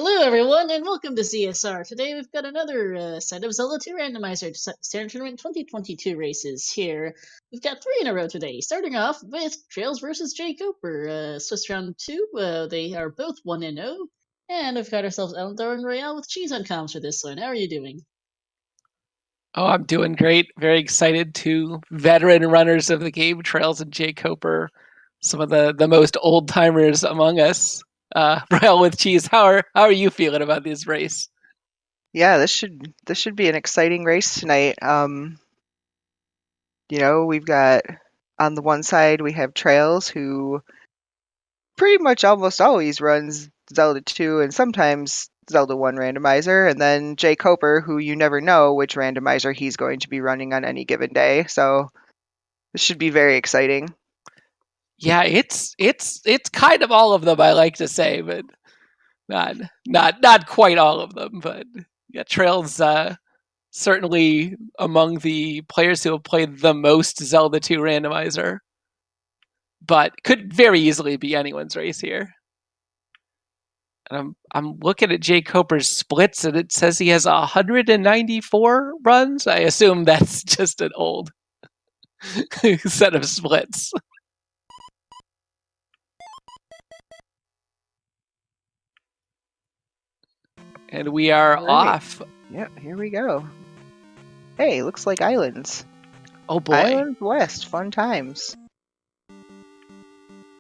Hello, everyone, and welcome to CSR. Today we've got another set of Zelda 2 Randomizer Standard Tournament 2022 races here. We've got 3 in a row today, starting off with traiLZ versus jkoper. Swiss round 2, they are both 1-0, and we've got ourselves Eldar and Royale with cheese on comms for this one. How are you doing? Oh, I'm doing great. Very excited to veteran runners of the game, traiLZ and jkoper, some of the most old timers among us. Royal with cheese. How are you feeling about this race? Yeah, this should be an exciting race tonight. We've got on the one side we have traiLZ who pretty much almost always runs Zelda 2 and sometimes Zelda 1 randomizer, and then jkoper who you never know which randomizer he's going to be running on any given day. So this should be very exciting. Yeah, it's kind of all of them, I like to say, but not quite all of them. But yeah, traiLZ certainly among the players who have played the most Zelda 2 randomizer, but could very easily be anyone's race here. I'm looking at jkoper's splits, and it says he has 194 runs. I assume that's just an old set of splits. And we are off. Yep, here we go. Hey, looks like islands. Oh boy. Islands West, fun times.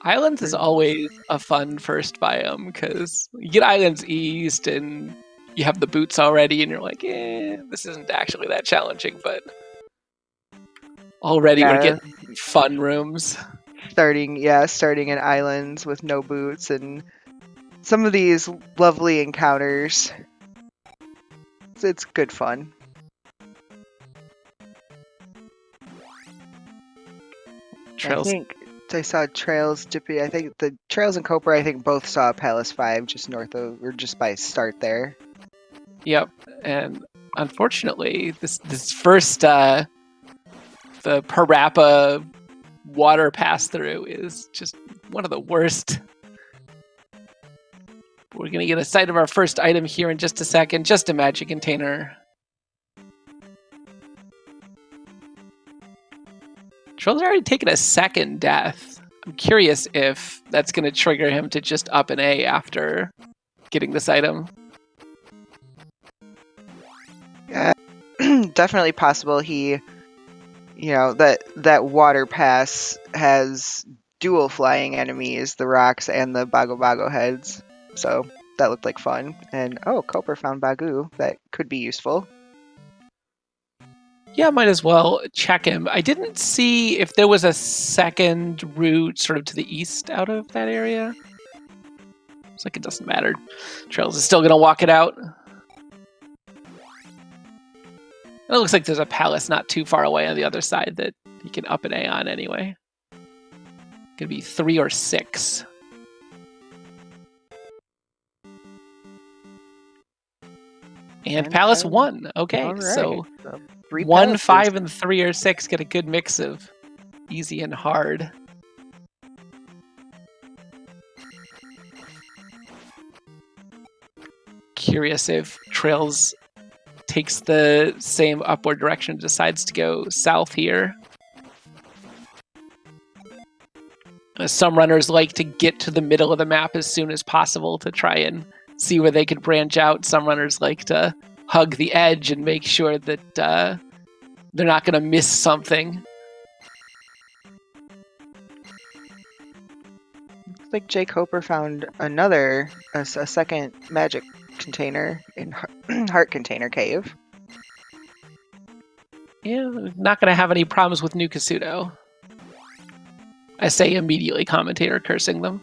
Islands is always a fun first biome because you get Islands East and you have the boots already, and you're like, this isn't actually that challenging, but already we're getting fun rooms. Starting in islands with no boots and some of these lovely encounters. It's good fun. traiLZ. I think I saw traiLZ dipping. I think the traiLZ and Koper, I think both saw Palace 5 just north of, or just by start there. Yep, and unfortunately, this first the Parappa water pass through is just one of the worst. We're gonna get a sight of our first item here in just a second. Just a magic container. traiLZ's already taken a second death. I'm curious if that's gonna trigger him to just up an A after getting this item. Yeah, definitely possible. He, that water pass has dual flying enemies, the rocks and the Bago Bago heads. So that looked like fun. And Koper found Bagu. That could be useful. Yeah, might as well check him. I didn't see if there was a second route sort of to the east out of that area. It's like it doesn't matter. traiLZ is still going to walk it out. It looks like there's a palace not too far away on the other side that he can up an A on anyway. Could be 3 or 6. And Palace 1. Okay, All right. so 3 1, palaces. 5, and 3 or 6 get a good mix of easy and hard. Curious if traiLZ takes the same upward direction, decides to go south here. Some runners like to get to the middle of the map as soon as possible to try and see where they can branch out. Some runners like to hug the edge and make sure that they're not going to miss something. Looks like jkoper found a second magic container in Heart Container Cave. Yeah, not going to have any problems with New Kasuto. I say immediately, commentator cursing them.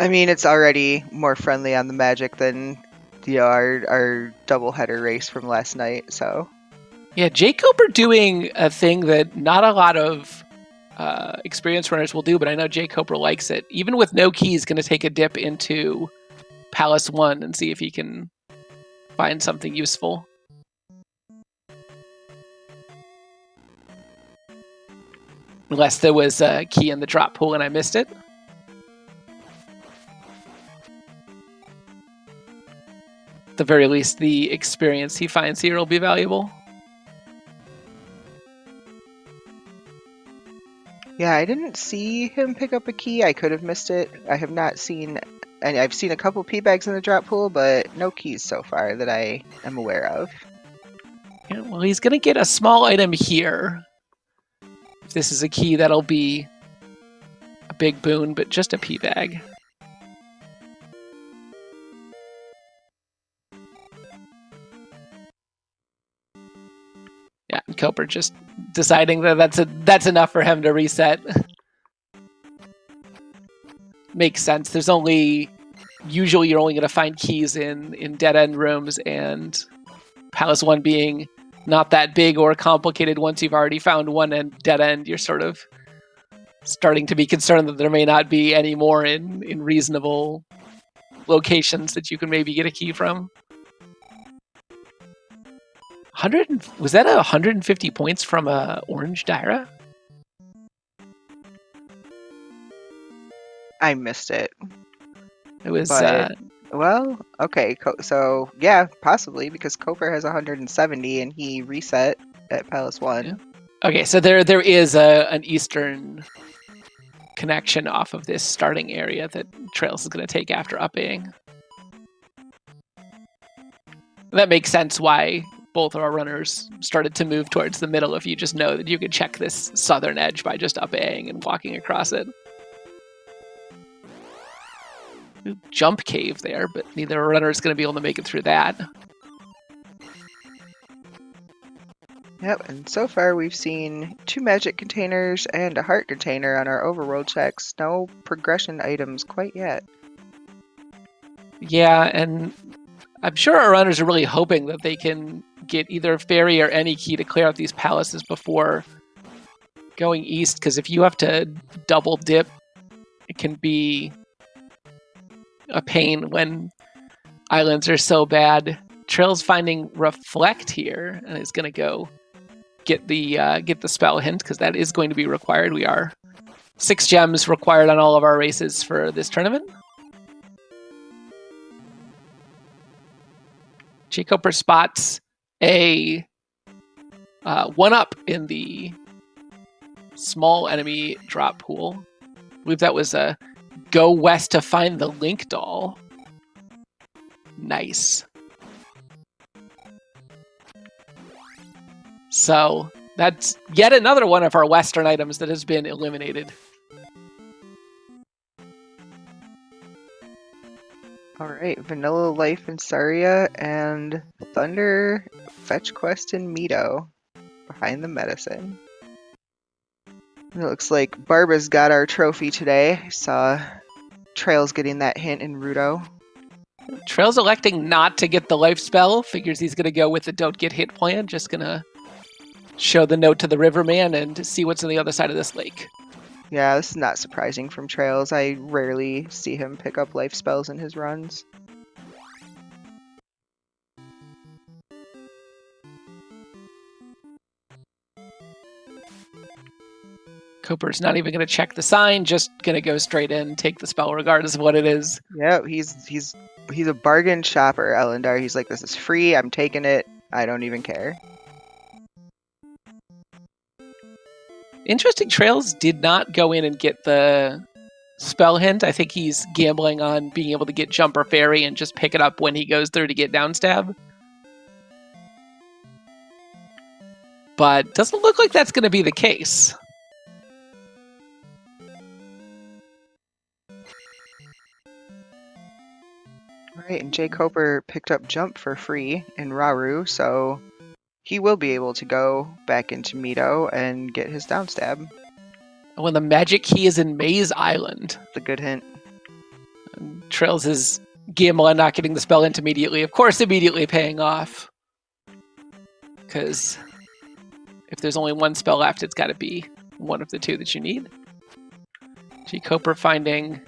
I mean, it's already more friendly on the magic than our doubleheader race from last night. So yeah, jkoper doing a thing that not a lot of experienced runners will do, but I know jkoper likes it. Even with no keys, going to take a dip into Palace 1 and see if he can find something useful. Unless there was a key in the drop pool and I missed it. at the very least, the experience he finds here will be valuable. Yeah, I didn't see him pick up a key. I could have missed it. I have not seen, and I've seen a couple P bags in the drop pool, but no keys so far that I am aware of. Yeah, well, he's going to get a small item here. If this is a key, that'll be a big boon, but just a P bag. Yeah, and jkoper just deciding that that's enough for him to reset. Makes sense. There's usually you're only going to find keys in dead end rooms, and Palace 1 being not that big or complicated. Once you've already found one dead end, you're sort of starting to be concerned that there may not be any more in reasonable locations that you can maybe get a key from. Was that 150 points from a orange Daira? I missed it. It was well, okay, so yeah, possibly, because jkoper has 170 and he reset at Palace 1. Yeah. Okay, so there is an eastern connection off of this starting area that traiLZ is going to take after upping. That makes sense why both of our runners started to move towards the middle if you just know that you could check this southern edge by just upping and walking across it. Jump cave there, but neither runner is going to be able to make it through that. Yep, and so far we've seen 2 magic containers and a heart container on our overworld checks. No progression items quite yet. Yeah, and I'm sure our runners are really hoping that they can get either fairy or any key to clear out these palaces before going east, because if you have to double dip, it can be a pain when islands are so bad. traiLZ finding reflect here and is going to go get the spell hint, because that is going to be required. We are 6 gems required on all of our races for this tournament. jkoper spots a 1-up in the small enemy drop pool. I believe that was a go west to find the Link doll. Nice. So that's yet another one of our western items that has been eliminated. Alright, Vanilla Life in Saria and Thunder Fetch Quest in Mito behind the medicine. It looks like Barba's got our trophy today. I saw traiLZ getting that hint in Rudo. traiLZ electing not to get the life spell. Figures he's going to go with the don't get hit plan. Just going to show the note to the Riverman and see what's on the other side of this lake. Yeah, this is not surprising from traiLZ. I rarely see him pick up life spells in his runs. jkoper's not even going to check the sign, just going to go straight in, take the spell regardless of what it is. Yeah, he's a bargain shopper, Elendar. He's like, this is free, I'm taking it, I don't even care. Interesting, traiLZ did not go in and get the spell hint. I think he's gambling on being able to get jump or fairy and just pick it up when he goes through to get downstab. But doesn't look like that's going to be the case. Alright, and jkoper picked up jump for free in Raru, so he will be able to go back into Mito and get his downstab. When the magic key is in Maze Island. It's a good hint. traiLZ is gambling not getting the spell hint immediately. Of course, immediately paying off. Because if there's only one spell left, it's got to be one of the 2 that you need. jkoper finding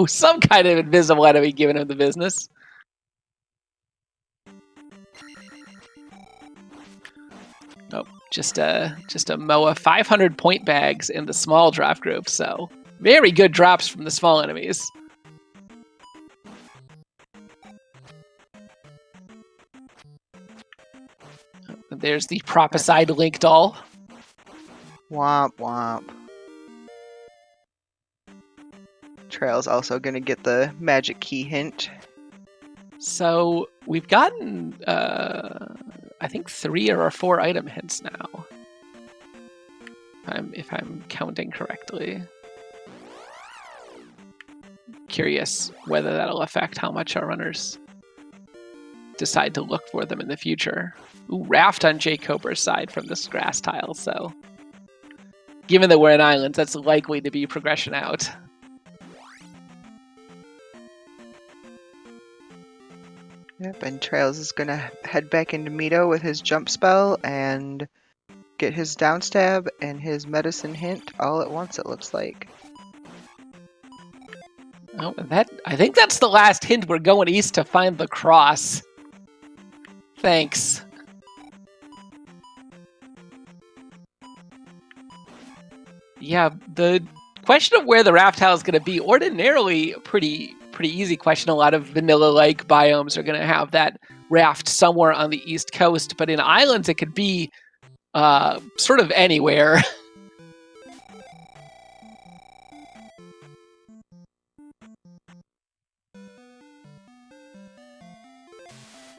some kind of invisible enemy giving him the business. Nope, just a MOA 500 point bags in the small drop group, so very good drops from the small enemies. There's the prophesied Link doll. Womp womp. Trail's also gonna get the magic key hint. So we've gotten, I think 3 or 4 item hints now. If I'm counting correctly. Curious whether that'll affect how much our runners decide to look for them in the future. Ooh, raft on jkoper's side from this grass tile, so given that we're in islands, that's likely to be progression out. Yep, and Trails is gonna head back into Mito with his jump spell and get his downstab and his medicine hint all at once, it looks like. Oh, I think that's the last hint. We're going east to find the cross. Thanks. Yeah, the question of where the raft tile is going to be, ordinarily a pretty easy question. A lot of vanilla-like biomes are going to have that raft somewhere on the east coast, but in islands it could be sort of anywhere.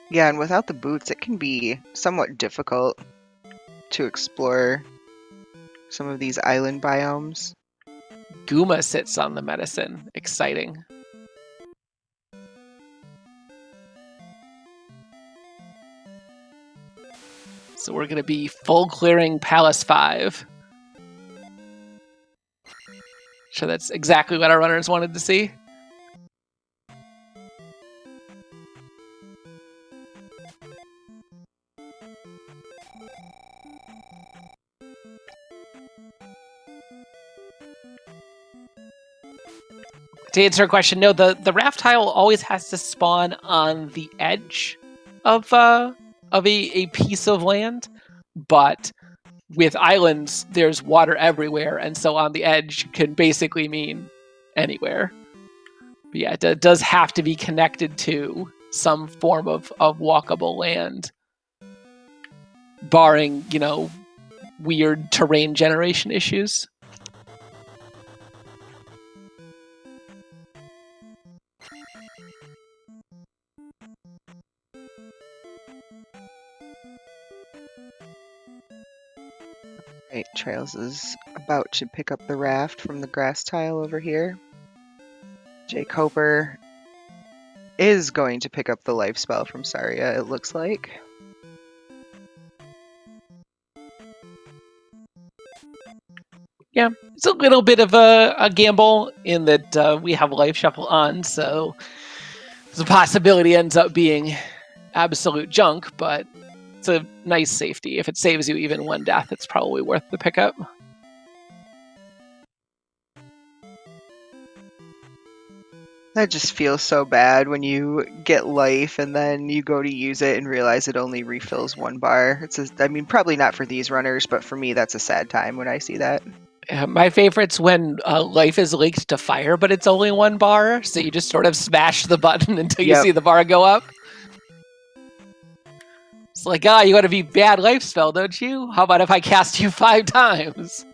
Yeah, and without the boots, it can be somewhat difficult to explore some of these island biomes. Guma sits on the medicine. Exciting. So we're going to be full clearing Palace 5. Sure, that's exactly what our runners wanted to see. To answer a question, no, the raft tile always has to spawn on the edge of a piece of land, but with islands, there's water everywhere, and so on the edge can basically mean anywhere. But yeah, it does have to be connected to some form of walkable land, barring, weird terrain generation issues. Right, Trails is about to pick up the raft from the grass tile over here. jkoper is going to pick up the life spell from Saria, it looks like. Yeah, it's a little bit of a gamble in that we have Life Shuffle on, so there's a possibility it ends up being absolute junk, but it's a nice safety. If it saves you even 1 death, it's probably worth the pickup. That just feels so bad when you get life and then you go to use it and realize it only refills 1 bar. I mean, probably not for these runners, but for me, that's a sad time when I see that. My favorite's when life is linked to fire, but it's only 1 bar, so you just sort of smash the button until you see the bar go up. It's like, you want to be bad life spell, don't you? How about if I cast you 5 times?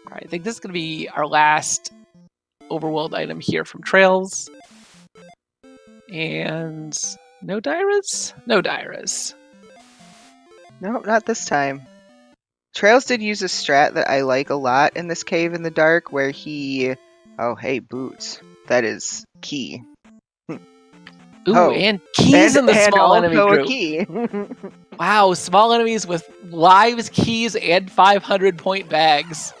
Alright, I think this is going to be our last overworld item here from Trails. And no Dairas? No Dairas. Nope, not this time. Trails did use a strat that I like a lot in this cave in the dark, where he... Oh, hey, boots. That is key. Ooh, and keys in the small enemy group. A key. Wow, small enemies with lives, keys, and 500-point bags.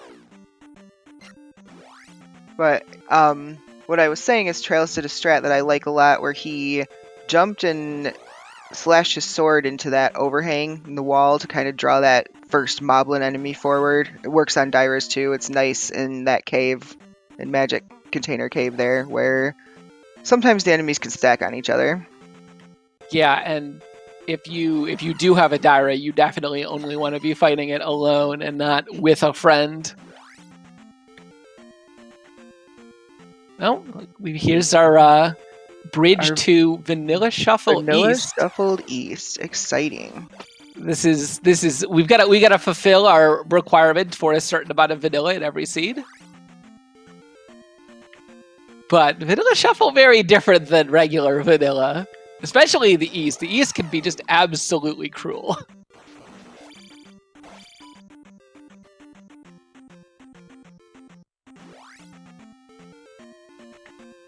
But what I was saying is Trails did a strat that I like a lot, where he jumped and slashed his sword into that overhang in the wall to kind of draw that first moblin enemy forward. It works on Dairas too. It's nice in that cave, in Magic Container Cave there, where sometimes the enemies can stack on each other. Yeah, and if you do have a Daira, you definitely only want to be fighting it alone and not with a friend. Oh, here's our bridge Our to Vanilla Shuffle Vanilla East. Shuffled East. Exciting. This is we gotta fulfill our requirement for a certain amount of vanilla in every seed. But Vanilla Shuffle very different than regular vanilla, especially the East. The East can be just absolutely cruel.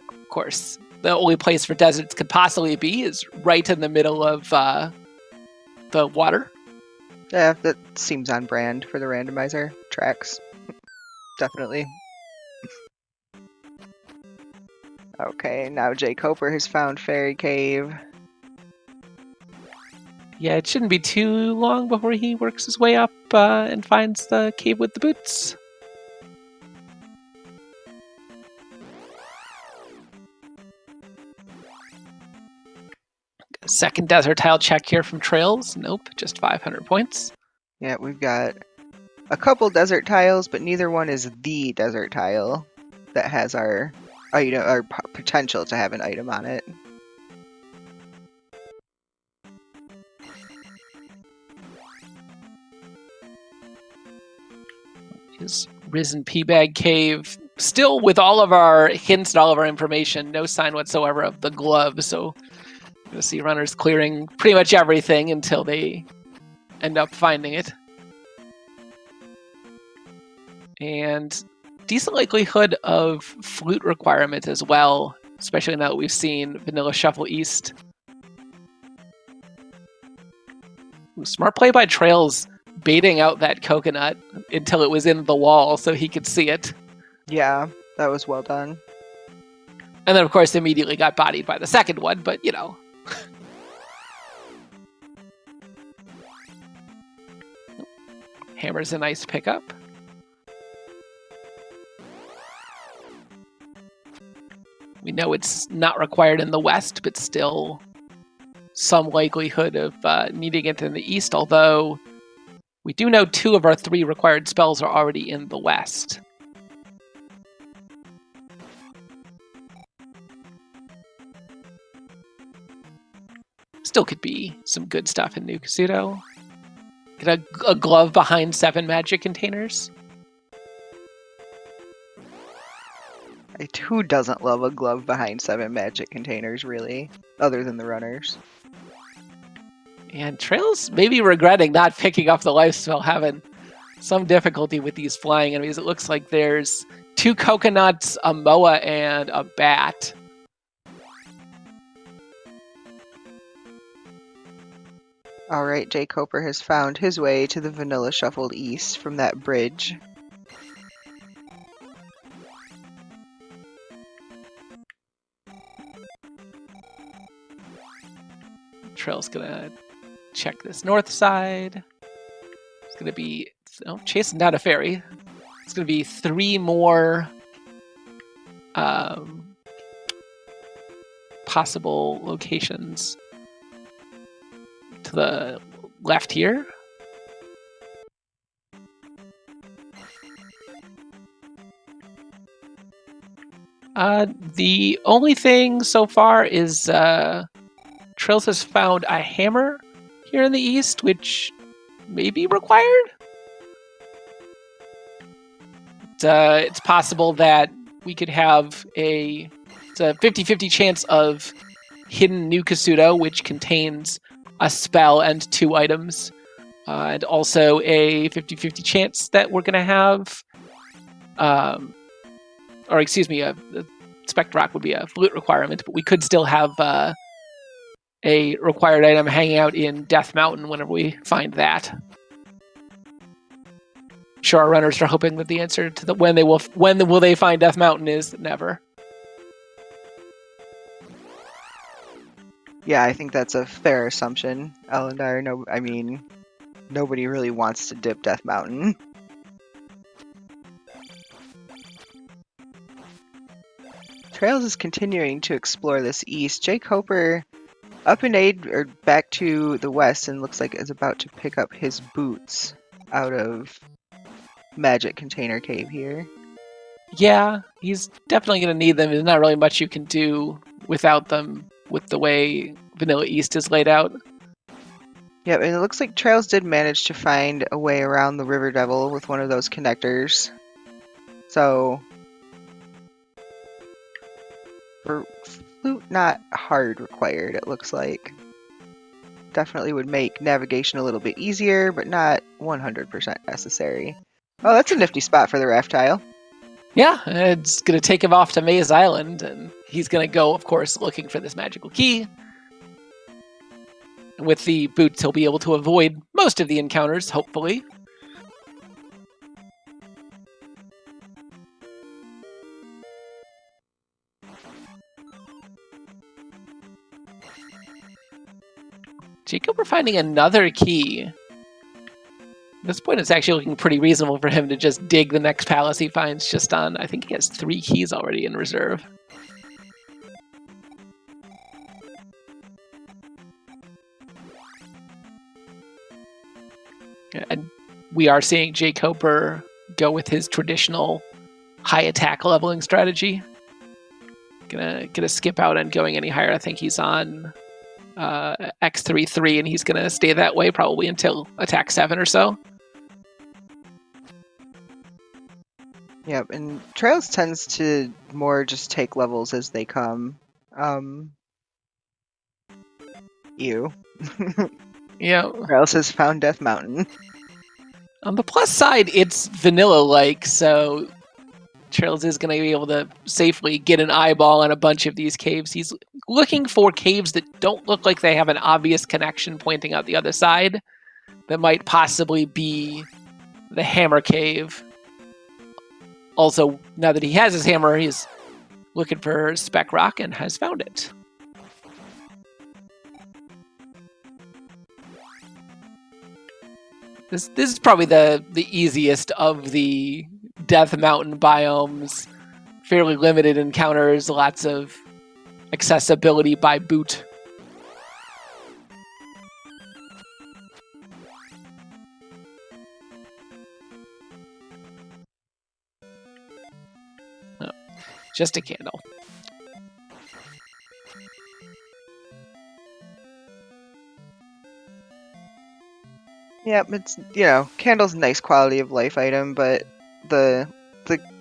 Of course, the only place for deserts could possibly be is right in the middle of the water. Yeah, that seems on brand for the randomizer tracks. Definitely. Okay, now jkoper has found Fairy Cave. Yeah, it shouldn't be too long before he works his way up and finds the cave with the boots. Second desert tile check here from traiLZ. Nope, just 500 points. Yeah, we've got a couple desert tiles, but neither one is the desert tile that has our item, our potential to have an item on it. His Risen P-Bag Cave, still with all of our hints and all of our information, no sign whatsoever of the glove, so you'll see runners clearing pretty much everything until they end up finding it. And decent likelihood of flute requirement as well, especially now that we've seen Vanilla Shuffle East. Ooh, smart play by traiLZ, baiting out that coconut until it was in the wall so he could see it. Yeah, that was well done. And then, of course, immediately got bodied by the second one, but, you know. Hammer's a nice pickup. We know it's not required in the west, but still some likelihood of needing it in the east, although we do know 2 of our 3 required spells are already in the west. Still could be some good stuff in New Kasuto. Get a glove behind 7 magic containers. Who doesn't love a glove behind 7 magic containers, really? Other than the runners. And traiLZ maybe regretting not picking up the life spell, having some difficulty with these flying enemies. It looks like there's 2 coconuts, a moa, and a bat. Alright, jkoper has found his way to the Vanilla Shuffled East from that bridge. traiLZ's gonna check this north side. It's gonna be chasing down a fairy. It's gonna be 3 more possible locations to the left here. The only thing so far is traiLZ has found a hammer here in the east, which may be required. It's possible that we could have a 50-50 chance of hidden New Kasuto, which contains a spell and 2 items, and also a 50-50 chance that we're going to have, or excuse me, a Spectre Rock would be a flute requirement, but we could still have a required item hanging out in Death Mountain whenever we find that. Sure, our runners are hoping that the answer to the when will they find Death Mountain is never. Yeah, I think that's a fair assumption, Elendar. No, I mean, nobody really wants to dip Death Mountain. traiLZ is continuing to explore this east. jkoper up and aid or back to the west and looks like is about to pick up his boots out of Magic Container Cave here. Yeah, he's definitely going to need them. There's not really much you can do without them with the way Vanilla East is laid out. Yep, and it looks like traiLZ did manage to find a way around the River Devil with one of those connectors. So, for flute, not hard required, it looks like. Definitely would make navigation a little bit easier, but not 100% necessary. Oh, that's a nifty spot for the raft tile. Yeah, it's going to take him off to Maze Island, and he's going to go, of course, looking for this magical key. And with the boots, he'll be able to avoid most of the encounters, hopefully. jkoper finding another key. At this point, it's actually looking pretty reasonable for him to just dig the next palace he finds just on... I think he has 3 keys already in reserve. And we are seeing jkoper go with his traditional high attack leveling strategy. Gonna skip out on going any higher. I think he's on X3-3, and he's gonna stay that way probably until attack 7 or so. Yep, and traiLZ tends to more just take levels as they come. Ew. Yeah. traiLZ has found Death Mountain. On the plus side, it's vanilla-like, so traiLZ is going to be able to safely get an eyeball on a bunch of these caves. He's looking for caves that don't look like they have an obvious connection pointing out the other side. That might possibly be the hammer cave. Also, now that he has his hammer, he's looking for Spec Rock and has found it. This is probably the easiest of the Death Mountain biomes. Fairly limited encounters, lots of accessibility by boot. Oh, just a candle. Yep, it's, candle's a nice quality of life item, but the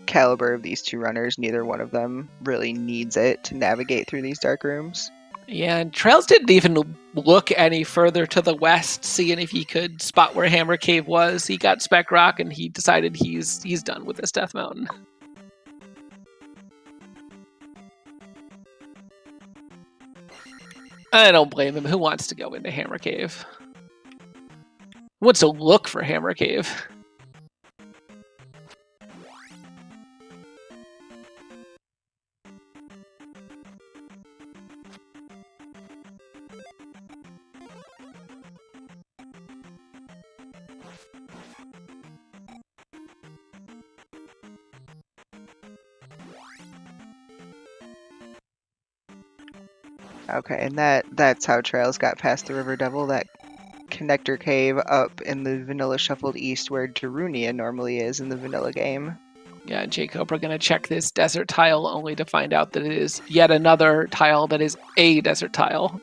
caliber of these two runners, neither one of them really needs it to navigate through these dark rooms. Yeah, and traiLZ didn't even look any further to the west, seeing if he could spot where Hammer Cave was. He got Spec Rock, and he decided he's done with this Death Mountain. I don't blame him. Who wants to go into Hammer Cave? Who wants to look for Hammer Cave? Okay, and that's how traiLZ got past the River Devil, that connector cave up in the Vanilla Shuffled East where Darunia normally is in the Vanilla game. Yeah, jkoper gonna check this desert tile only to find out that it is yet another tile that is a desert tile.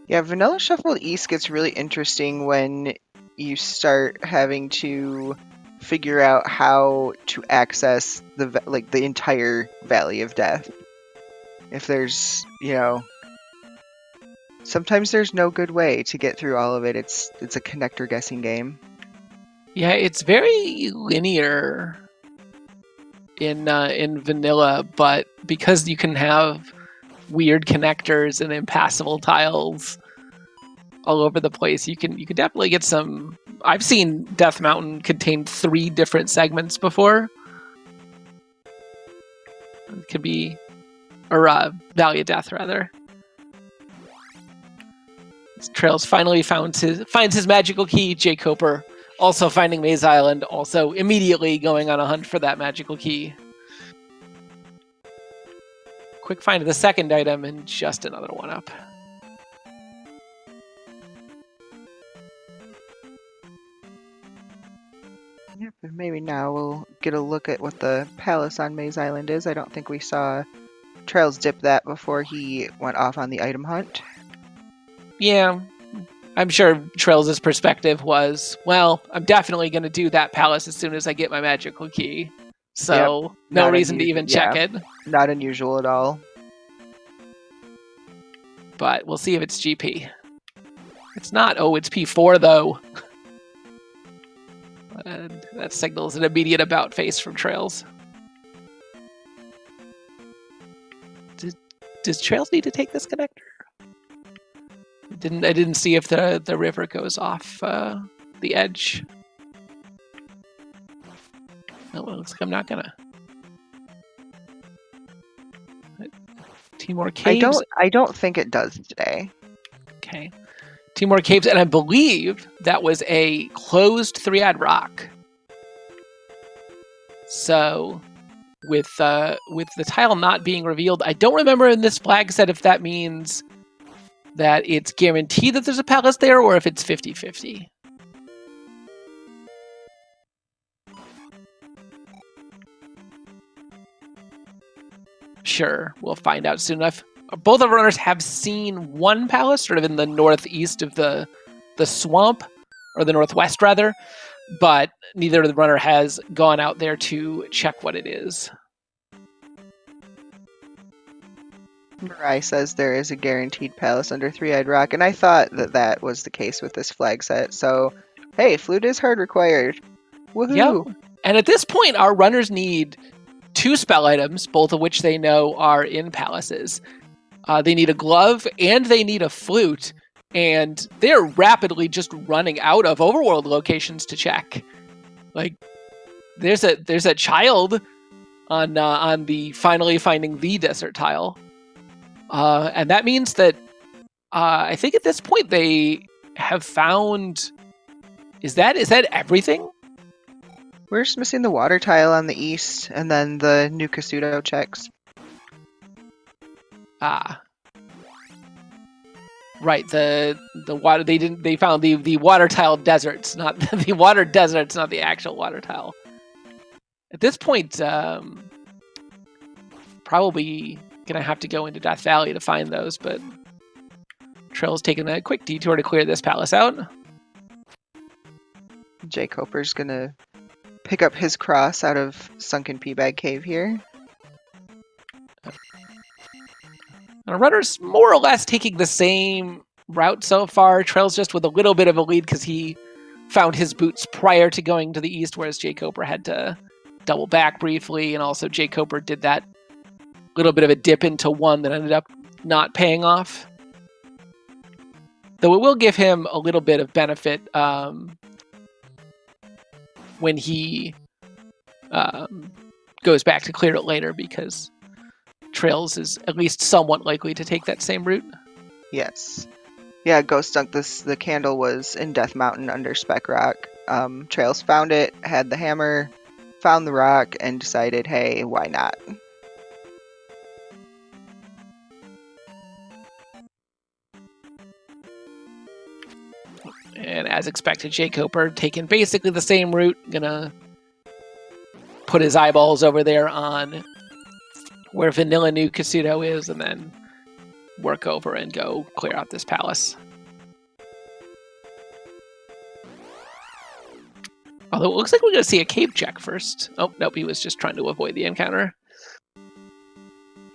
Yeah, Vanilla Shuffled East gets really interesting when you start having to figure out how to access the entire Valley of Death. If there's, sometimes there's no good way to get through all of it. It's a connector guessing game. Yeah, it's very linear in vanilla, but because you can have weird connectors and impassable tiles all over the place, you can definitely get some. I've seen Death Mountain contain 3 different segments before. It could be, or Valley of Death rather. traiLZ finally finds his magical key. jkoper also finding Maze Island, also immediately going on a hunt for that magical key. Quick find of the second item and just another one up. Yep, and maybe now we'll get a look at what the palace on Maze Island is. I don't think we saw traiLZ dip that before he went off on the item hunt. Yeah, I'm sure traiLZ's perspective was, well, I'm definitely going to do that palace as soon as I get my magical key. So, no reason to even check it. Not unusual at all. But we'll see if it's GP. It's not. Oh, it's P4, though. And that signals an immediate about face from traiLZ. Does traiLZ need to take this connector? I didn't see if the river goes off the edge. Oh, well, looks like I'm not gonna. Timor Caves. I don't think it does today. Okay. Timor Caves, and I believe that was a closed 3-eyed rock. So, with the tile not being revealed, I don't remember in this flag set if that means that it's guaranteed that there's a palace there, or if it's 50-50. Sure, we'll find out soon enough. Both of our runners have seen one palace, sort of in the northeast of the swamp, or the northwest rather, but neither of the runner has gone out there to check what it is. Mirai says there is a guaranteed palace under 3-eyed rock, and I thought that was the case with this flag set. So, hey, flute is hard required. Woohoo! Yep. And at this point, our runners need 2 spell items, both of which they know are in palaces. They need a glove and they need a flute, and they're rapidly just running out of overworld locations to check. Like, there's a child on the finally finding the desert tile, and that means that I think at this point they have found. Is that everything? We're just missing the water tile on the east, and then the new Kasuto checks. Right. The water they found the water tile deserts, not the water deserts, not the actual water tile. At this point, probably gonna have to go into Death Valley to find those, but traiLZ's taking a quick detour to clear this palace out. jkoper's gonna pick up his cross out of Sunken Peabag Cave here. Our runner's more or less taking the same route so far. traiLZ just with a little bit of a lead because he found his boots prior to going to the east, whereas jkoper had to double back briefly, and also jkoper did that little bit of a dip into one that ended up not paying off. Though it will give him a little bit of benefit when he goes back to clear it later, because traiLZ is at least somewhat likely to take that same route. Yes. Yeah, Ghost Dunk, the candle was in Death Mountain under Spec Rock. traiLZ found it, had the hammer, found the rock, and decided, hey, why not? And as expected, jkoper taking basically the same route, gonna put his eyeballs over there on where Vanilla New Kasuto is, and then work over and go clear out this palace. Although it looks like we're going to see a cave check first. Oh, nope, he was just trying to avoid the encounter.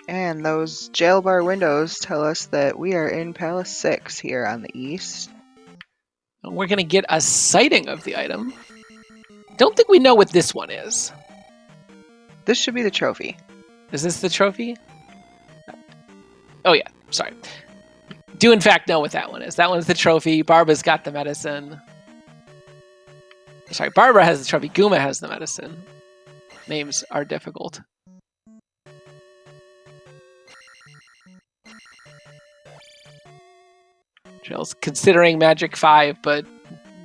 And those jail bar windows tell us that we are in Palace 6 here on the east. And we're going to get a sighting of the item. Don't think we know what this one is. This should be the trophy. Is this the trophy? Oh yeah, sorry. Do in fact know what that one is. That one's the trophy. Barba's got the medicine. Sorry, Barbara has the trophy. Guma has the medicine. Names are difficult. Jill's considering Magic 5, but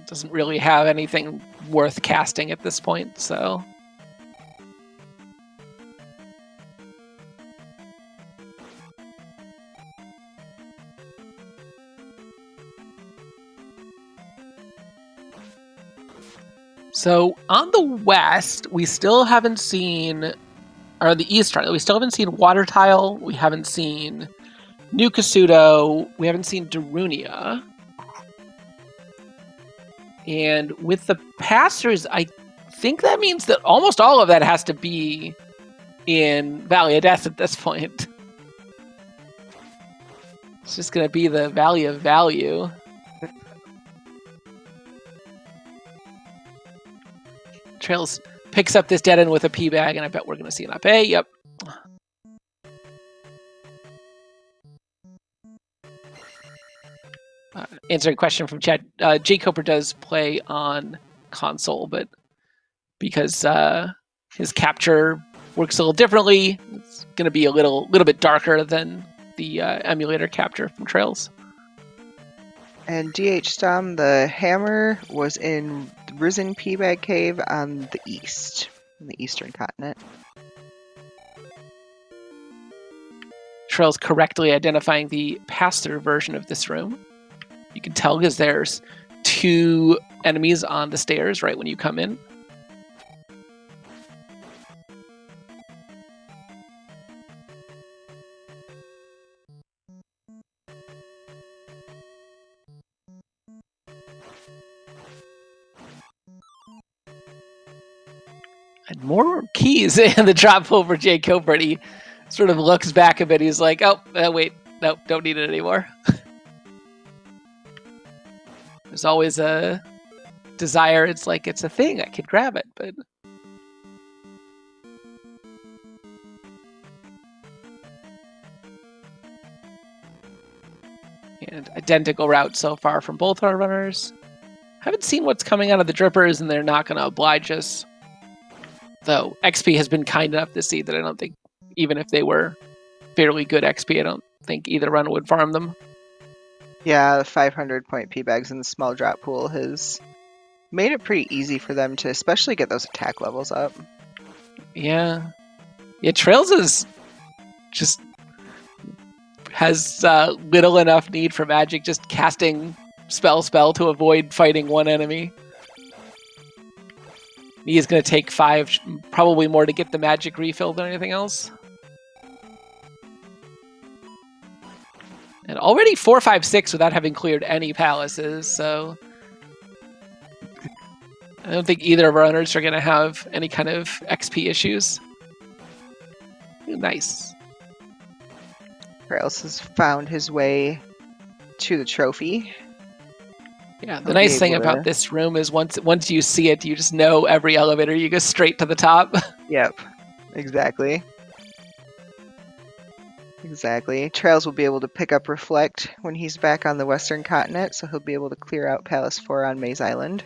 doesn't really have anything worth casting at this point, so... So on the west, we still haven't seen, or the east, rather, we still haven't seen Water Tile. We haven't seen New Kasuto. We haven't seen Darunia. And with the Pastors, I think that means that almost all of that has to be in Valley of Death at this point. It's just going to be the Valley of Value. Trails picks up this dead end with a P bag, and I bet we're going to see an up A. Yep. Answering a question from chat, jkoper does play on console, but because his capture works a little differently, it's going to be a little bit darker than the emulator capture from Trails. And DH Stom, the hammer was in the Risen P-Bag Cave on the east, in the eastern continent. Trails correctly identifying the pass-through version of this room. You can tell because there's 2 enemies on the stairs right when you come in. And more keys in the drop over jkoper, and he sort of looks back a bit. He's like, oh, wait, no, don't need it anymore. There's always a desire. It's like, it's a thing. I could grab it, but... And identical route so far from both our runners. Haven't seen what's coming out of the drippers, and they're not going to oblige us. Though XP has been kind enough to see that I don't think, even if they were fairly good XP, I don't think either runner would farm them. Yeah, the 500-point P-Bags in the small drop pool has made it pretty easy for them to especially get those attack levels up. Yeah. Yeah, Trails is just has little enough need for magic, just casting spell to avoid fighting one enemy. He is going to take 5, probably more to get the magic refill than anything else. And already 4, 5, 6 without having cleared any palaces, so... I don't think either of our runners are going to have any kind of XP issues. Ooh, nice. Trails has found his way to the trophy. Yeah, the nice thing about this room is once you see it, you just know every elevator. You go straight to the top. Yep, exactly. Exactly. Trails will be able to pick up Reflect when he's back on the western continent, so he'll be able to clear out Palace 4 on Maze Island.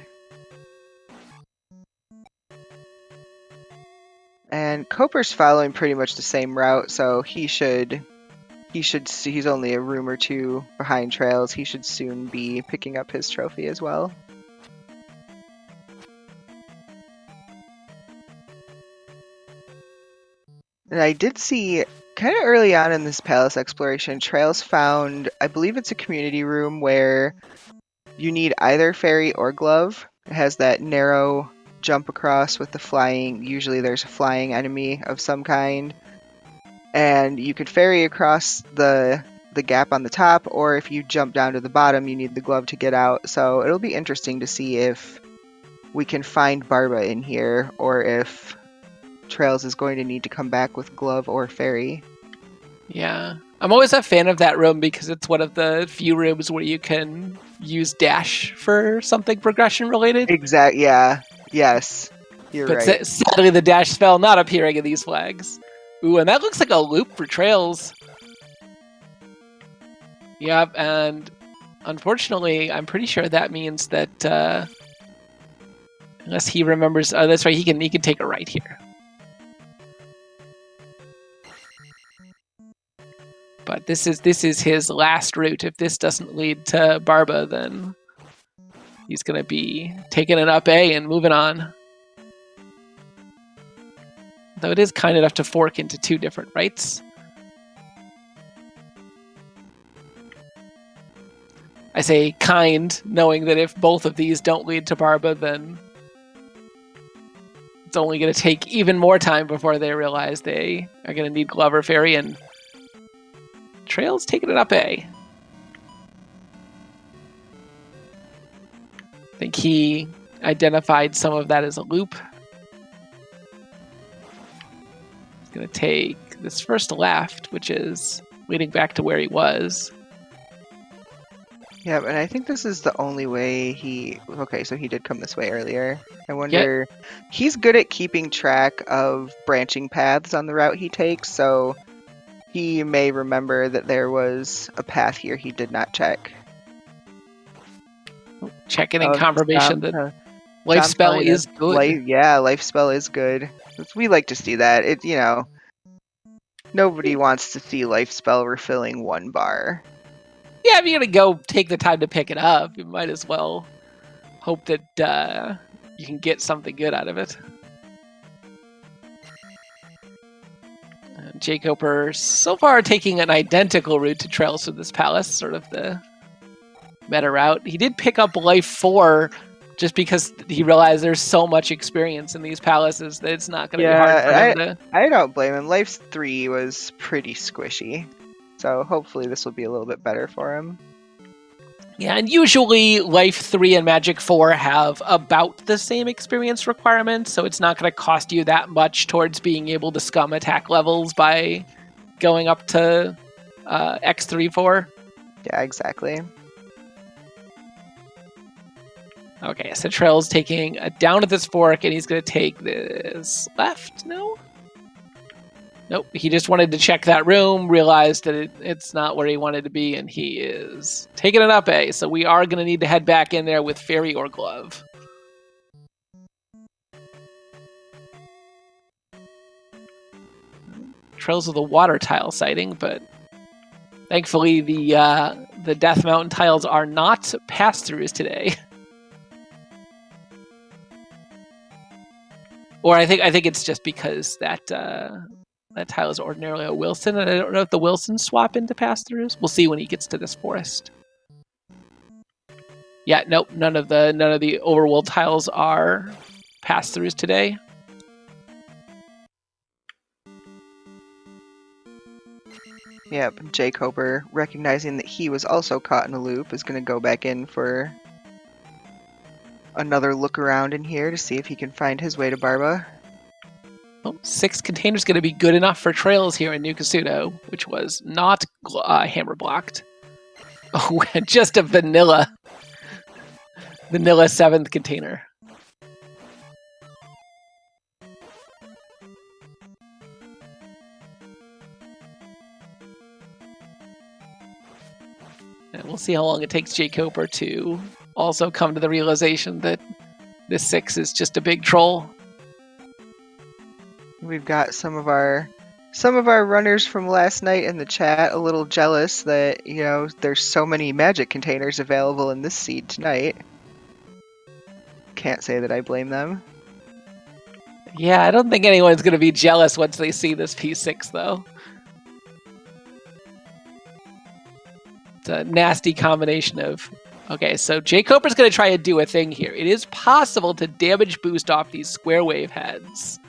And Coper's following pretty much the same route, so he's only a room or 2 behind Trails. He should soon be picking up his trophy as well. And I did see, kind of early on in this palace exploration, Trails found, I believe it's a community room where you need either fairy or glove. It has that narrow jump across with the flying, usually there's a flying enemy of some kind. And you could ferry across the gap on the top, or if you jump down to the bottom, you need the glove to get out. So it'll be interesting to see if we can find Barba in here, or if Trails is going to need to come back with glove or ferry. Yeah. I'm always a fan of that room because it's one of the few rooms where you can use dash for something progression related. Exactly. Yeah. Yes. You're right. But sadly, the dash spell not appearing in these flags. Ooh, and that looks like a loop for Trails. Yep, and unfortunately, I'm pretty sure that means that unless he remembers, that's right. He can take a right here. But this is his last route. If this doesn't lead to Barba, then he's going to be taking an up A and moving on. Though it is kind enough to fork into 2 different rights. I say kind, knowing that if both of these don't lead to Barba, then It's only going to take even more time before they realize they are going to need Glover Fairy, and trail's taking it up A. I think he identified some of that as a loop. He's going to take this first left, which is leading back to where he was. Yeah, and I think this is the only way he... Okay, so he did come this way earlier. I wonder... He's good at keeping track of branching paths on the route he takes, so he may remember that there was a path here he did not check. Checking in confirmation that Life John Spell is good. Life Spell is good. We like to see that. It, you know... Nobody wants to see Life Spell refilling 1 bar. Yeah, if you're going to go take the time to pick it up, you might as well hope that you can get something good out of it. jkoper so far taking an identical route to Trails to this palace, sort of the meta route. He did pick up Life 4 just because he realized there's so much experience in these palaces that it's not going to be hard for him to... I don't blame him. Life 3 was pretty squishy. So hopefully this will be a little bit better for him. Yeah, and usually Life 3 and Magic 4 have about the same experience requirements, so it's not going to cost you that much towards being able to scum attack levels by going up to X3, 4. Yeah, exactly. Okay, so Trail's taking a down at this fork, and he's going to take this left? No? Nope, he just wanted to check that room, realized that it's not where he wanted to be, and he is taking it up A. So we are going to need to head back in there with Fairy or Glove. Trails with a water tile sighting, but thankfully the Death Mountain tiles are not pass-throughs today. Or I think it's just because that tile is ordinarily a Wilson, and I don't know if the Wilsons swap into pass-throughs. We'll see when he gets to this forest. Yeah, nope, none of the overworld tiles are pass-throughs today. Yep, jkoper, recognizing that he was also caught in a loop, is going to go back in for another look around in here to see if he can find his way to Barba. Well, 6 containers going to be good enough for Trails here in New Kasuto, which was not hammer blocked. Oh, just a vanilla 7th container. And we'll see how long it takes jkoper to also come to the realization that this 6 is just a big troll. We've got some of our runners from last night in the chat a little jealous that, you know, there's so many magic containers available in this seed tonight. Can't say that I blame them. Yeah, I don't think anyone's going to be jealous once they see this P6, though. It's a nasty combination of... Okay, so jkoper's going to try to do a thing here. It is possible to damage boost off these square wave heads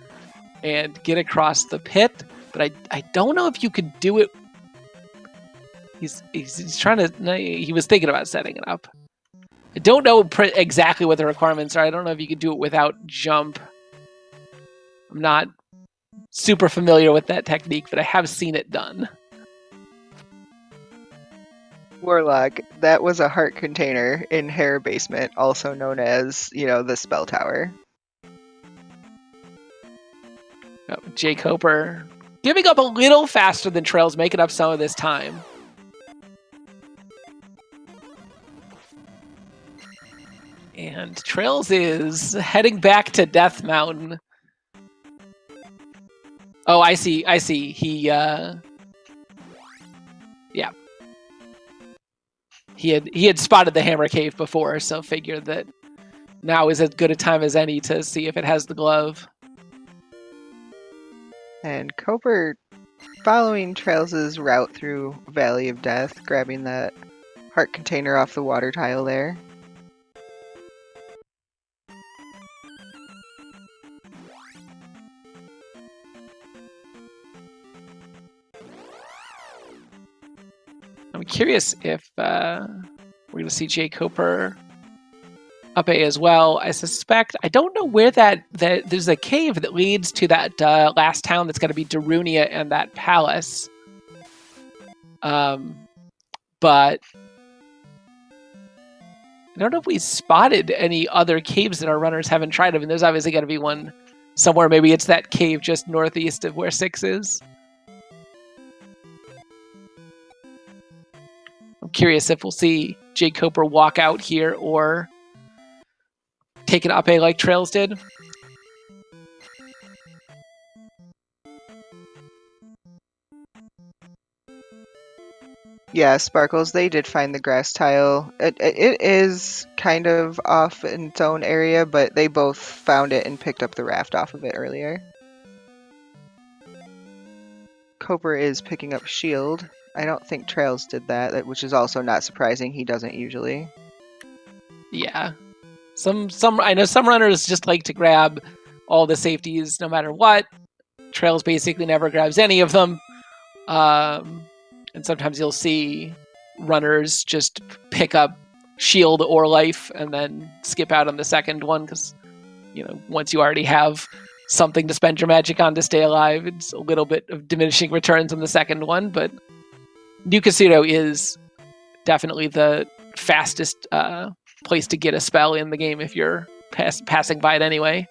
and get across the pit, but I don't know if you could do it. He's trying to... He was thinking about setting it up. I don't know exactly what the requirements are. I don't know if you could do it without jump. I'm not super familiar with that technique, but I have seen it done. Warlock, that was a heart container in Hair Basement, also known as, you know, the Spell Tower. Oh, jkoper giving up a little faster than Trails, making up some of this time. And Trails is heading back to Death Mountain. Oh, I see. He, yeah. He had spotted the Hammer Cave before, so figured that now is as good a time as any to see if it has the glove. And Koper, following Trails' route through Valley of Death, grabbing that heart container off the water tile there. I'm curious if we're going to see jkoper up A as well. I suspect. I don't know where that there's a cave that leads to that last town that's going to be Darunia and that palace. But I don't know if we spotted any other caves that our runners haven't tried. I mean, there's obviously got to be one somewhere. Maybe it's that cave just northeast of where 6 is. I'm curious if we'll see jkoper walk out here or take it up A like traiLZ did. Yeah, Sparkles, they did find the grass tile. It is kind of off in its own area, but they both found it and picked up the raft off of it earlier. Koper is picking up shield. I don't think traiLZ did that, which is also not surprising. He doesn't usually. Yeah. I know some runners just like to grab all the safeties no matter what. traiLZ basically never grabs any of them. And sometimes you'll see runners just pick up shield or life and then skip out on the second one because, once you already have something to spend your magic on to stay alive, it's a little bit of diminishing returns on the second one. But New Casino is definitely the fastest place to get a spell in the game if you're passing by it anyway.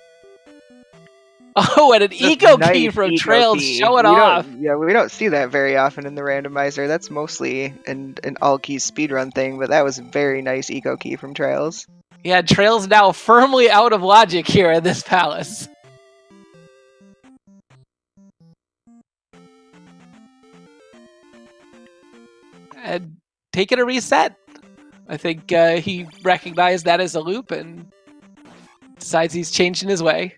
Oh, and an eco key from traiLZ. Show it off. Yeah, we don't see that very often in the randomizer. That's mostly an all key speedrun thing, but that was a very nice eco key from traiLZ. Yeah, traiLZ now firmly out of logic here in this palace. And taking a reset. I think he recognized that as a loop and decides he's changing his way.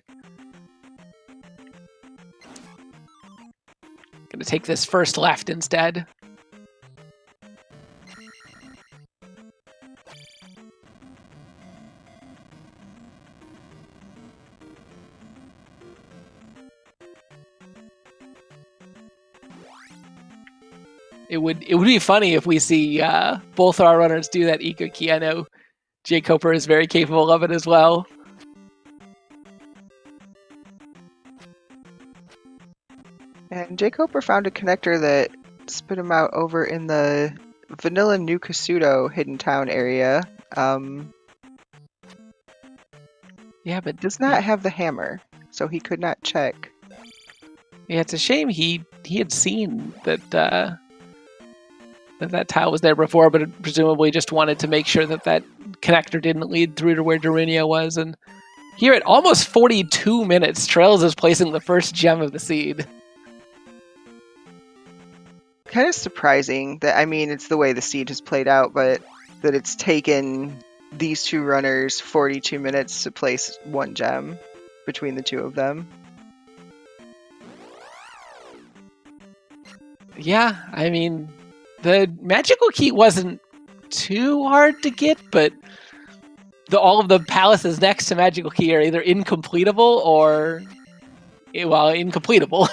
Gonna take this first left instead. It would be funny if we see both our runners do that eco key. I know jkoper is very capable of it as well. And jkoper found a connector that spit him out over in the vanilla New Casino hidden town area. Yeah, but does not have the hammer, so he could not check. Yeah, it's a shame he had seen that that tile was there before, but presumably just wanted to make sure that connector didn't lead through to where Darunia was. And here at almost 42 minutes, traiLZ is placing the first gem of the seed. Kind of surprising that, it's the way the seed has played out, but that it's taken these two runners 42 minutes to place one gem between the two of them. Yeah, the magical key wasn't too hard to get, but all of the palaces next to magical key are either incompletable or, incompletable.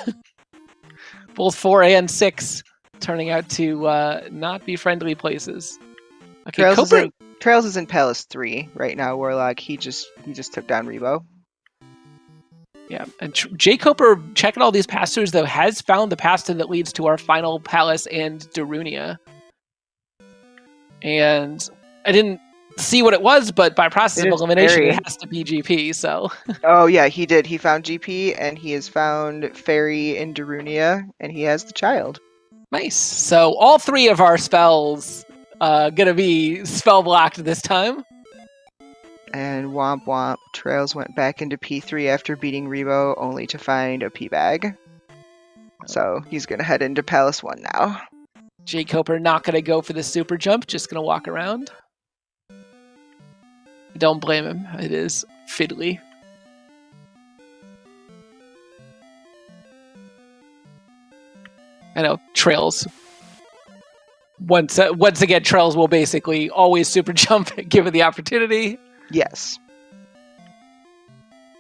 Both 4 and 6 turning out to not be friendly places. Okay, traiLZ is in Palace 3 right now, Warlock. He just took down Rebo. Yeah, and jkoper, checking all these pass-throughs, though, has found the pass-through that leads to our final palace and Darunia. And I didn't see what it was, but by process of elimination, it has to be GP, so... Oh, yeah, he did. He found GP, and he has found Fairy in Darunia, and he has the child. Nice. So all 3 of our spells gonna be spell blocked this time. And womp womp, traiLZ went back into P3 after beating Rebo, only to find a P-bag. So he's gonna head into Palace 1 now. jkoper not gonna go for the super jump, just gonna walk around. Don't blame him, it is fiddly. I know, traiLZ. Once again, traiLZ will basically always super jump given the opportunity. Yes.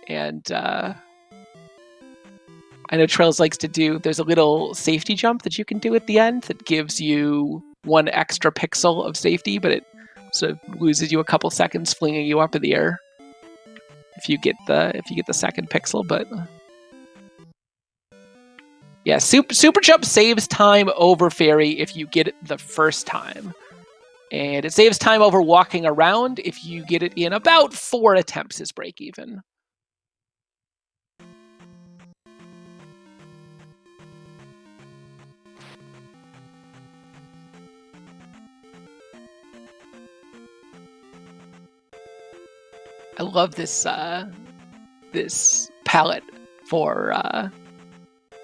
And I know traiLZ likes to do, there's a little safety jump that you can do at the end that gives you one extra pixel of safety, but it sort of loses you a couple seconds, flinging you up in the air if you get the second pixel. But yeah, super jump saves time over fairy if you get it the first time, and it saves time over walking around if you get it in about 4 attempts is break even. I love this this palette for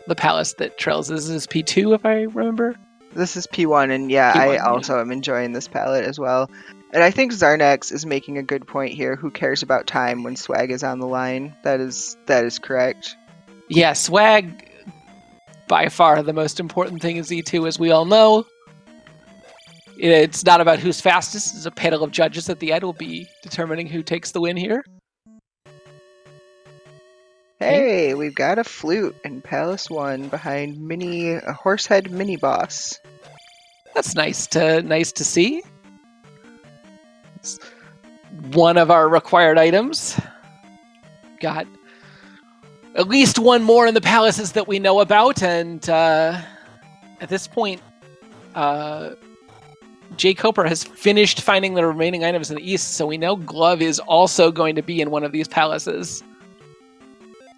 the palace that trails. This is P2, if I remember. This is P1, and yeah, P1, I also am enjoying this palette as well. And I think Zarnax is making a good point here. Who cares about time when swag is on the line? That is correct. Yeah, swag, by far the most important thing in Z2, as we all know. It's not about who's fastest. It's a panel of judges at the end will be determining who takes the win here. Hey, we've got a flute in Palace 1 behind a Horsehead mini boss. That's nice to see. It's one of our required items. Got at least one more in the palaces that we know about, and at this point, jkoper has finished finding the remaining items in the east, so we know Glove is also going to be in one of these palaces.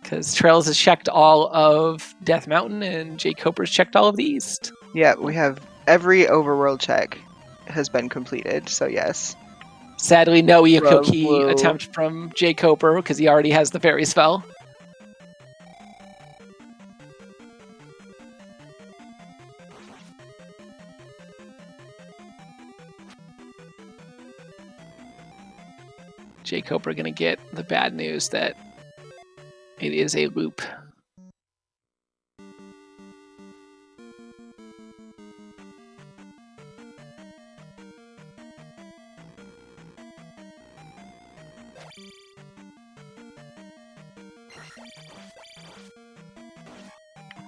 Because traiLZ has checked all of Death Mountain, and jkoper's checked all of the east. Yeah, we have every overworld check has been completed, so yes. Sadly, no Iokoki Whoa. attempt from jkoper, because he already has the fairy spell. jkoper going to get the bad news that it is a loop.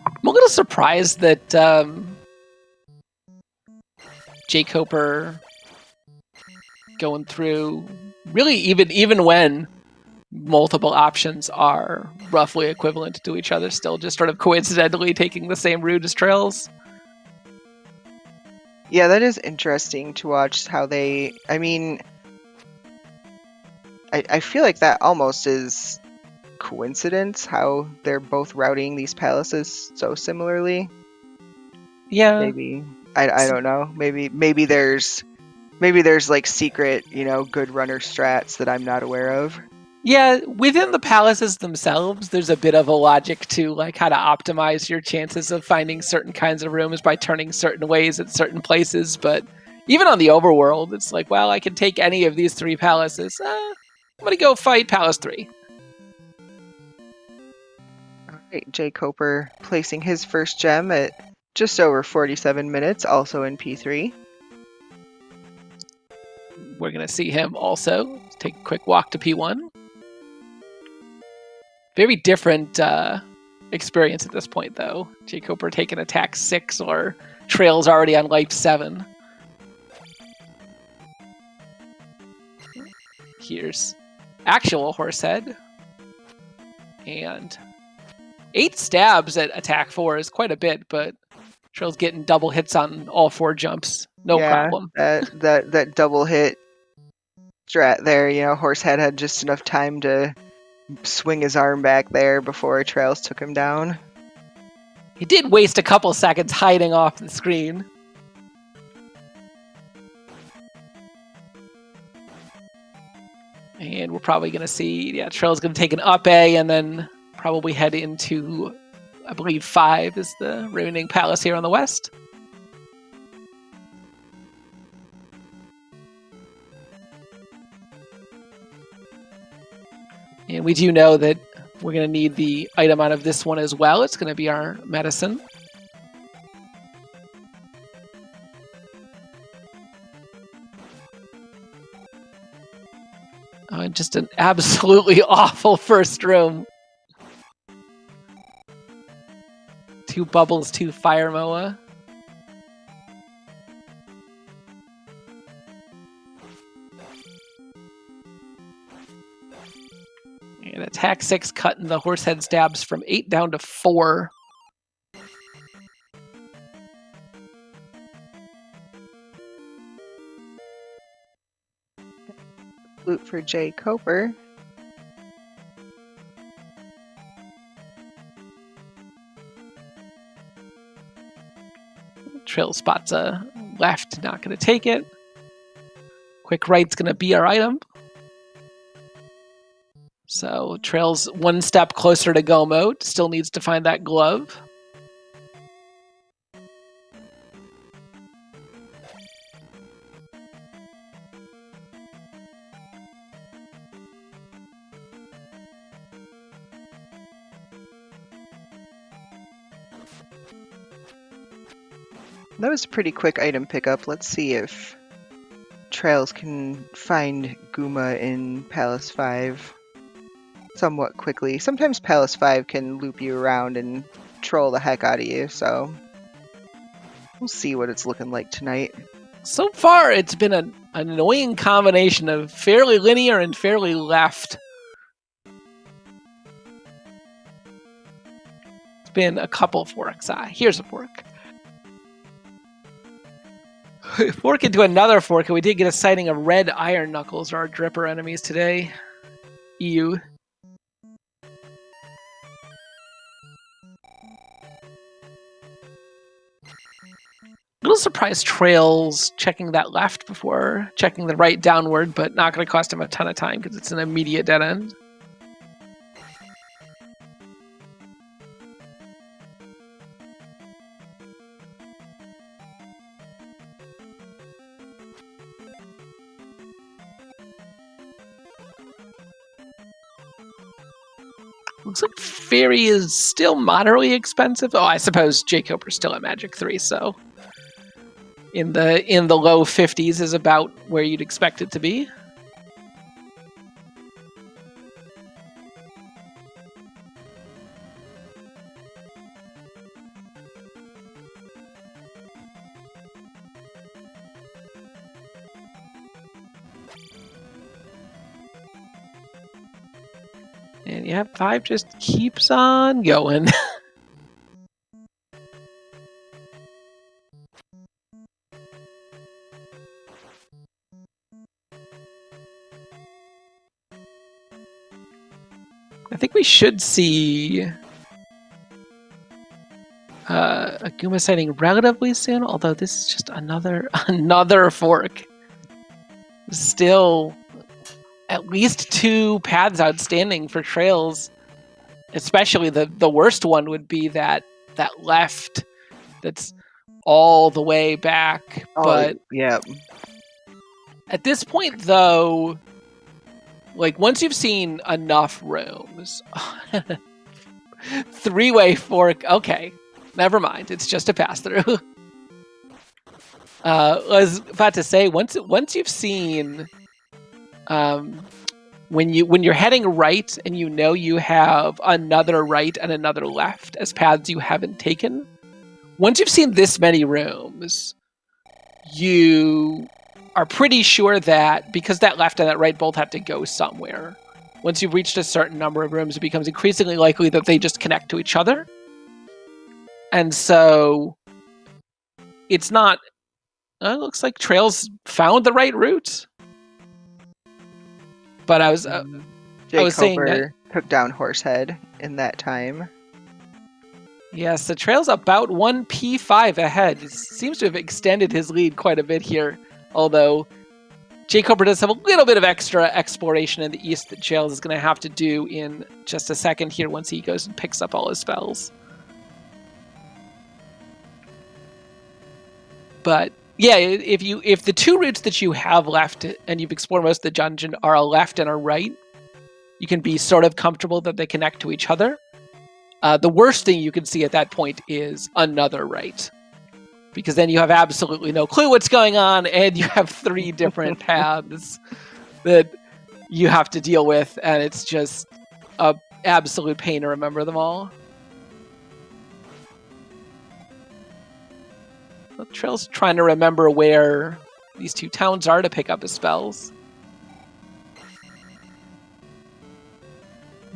I'm a little surprised that jkoper going through really even when multiple options are roughly equivalent to each other, still just sort of coincidentally taking the same route as trails. Yeah, that is interesting to watch how they... I mean, I feel like that almost is coincidence, how they're both routing these palaces so similarly. Yeah. Maybe. I don't know. Maybe there's like secret, good runner strats that I'm not aware of. Yeah, within the palaces themselves, there's a bit of a logic to like how to optimize your chances of finding certain kinds of rooms by turning certain ways at certain places. But even on the overworld, it's like, well, I can take any of these 3 palaces. I'm going to go fight Palace 3. All right, jkoper placing his first gem at just over 47 minutes, also in P3. We're going to see him also take a quick walk to P1. Very different experience at this point, though. jkoper taking attack 6, or trail's already on life 7. Here's actual Horsehead. And 8 stabs at attack 4 is quite a bit, but trail's getting double hits on all 4 jumps. No problem. That double hit strat there, Horsehead had just enough time to swing his arm back there before trail's took him down. He did waste a couple seconds hiding off the screen. And we're probably going to see, trail's going to take an up A and then probably head into, I believe, 5 is the remaining palace here on the west. And we do know that we're going to need the item out of this one as well. It's going to be our medicine. Just an absolutely awful first room. 2 bubbles, 2 fire moa. Attack 6 cutting the horse head stabs from 8 down to 4. Loot for jkoper. Trail spots a left, not going to take it. Quick right's going to be our item. So Trail's one step closer to go mode. Still needs to find that glove. That was a pretty quick item pickup. Let's see if Trails can find Guma in Palace 5 somewhat quickly. Sometimes Palace 5 can loop you around and troll the heck out of you, so we'll see what it's looking like tonight. So far, it's been an annoying combination of fairly linear and fairly left. It's been a couple forks. Here's a fork. Fork into another fork, and we did get a sighting of red iron knuckles, our dripper enemies today. EU. Little surprised Trails checking that left before checking the right downward, but not going to cost him a ton of time because it's an immediate dead end. Looks like Fairy is still moderately expensive. Oh, I suppose jkoper's still at Magic 3, so in the low 50s is about where you'd expect it to be. And yeah, 5 just keeps on going. I think we should see a Guma sighting relatively soon, although this is just another fork. Still at least 2 paths outstanding for Trails. Especially the worst one would be that left that's all the way back. But yeah. At this point, though, like once you've seen enough rooms, 3-way fork. Okay, never mind. It's just a pass through. I was about to say once you've seen. When you're heading right and you know you have another right and another left as paths you haven't taken, once you've seen this many rooms, you are pretty sure that because that left and that right both have to go somewhere, once you've reached a certain number of rooms, it becomes increasingly likely that they just connect to each other. And so it's not... it looks like Trails found the right route. But I was saying that took down Horsehead in that time. Yes, the Trail's about 1 P5 ahead. He seems to have extended his lead quite a bit here, although jkoper does have a little bit of extra exploration in the east that Trails is going to have to do in just a second here once he goes and picks up all his spells. But yeah, if the 2 routes that you have left and you've explored most of the dungeon are a left and a right, you can be sort of comfortable that they connect to each other. The worst thing you can see at that point is another right, because then you have absolutely no clue what's going on, and you have 3 different paths that you have to deal with, and it's just an absolute pain to remember them all. Trail's trying to remember where these 2 towns are to pick up his spells.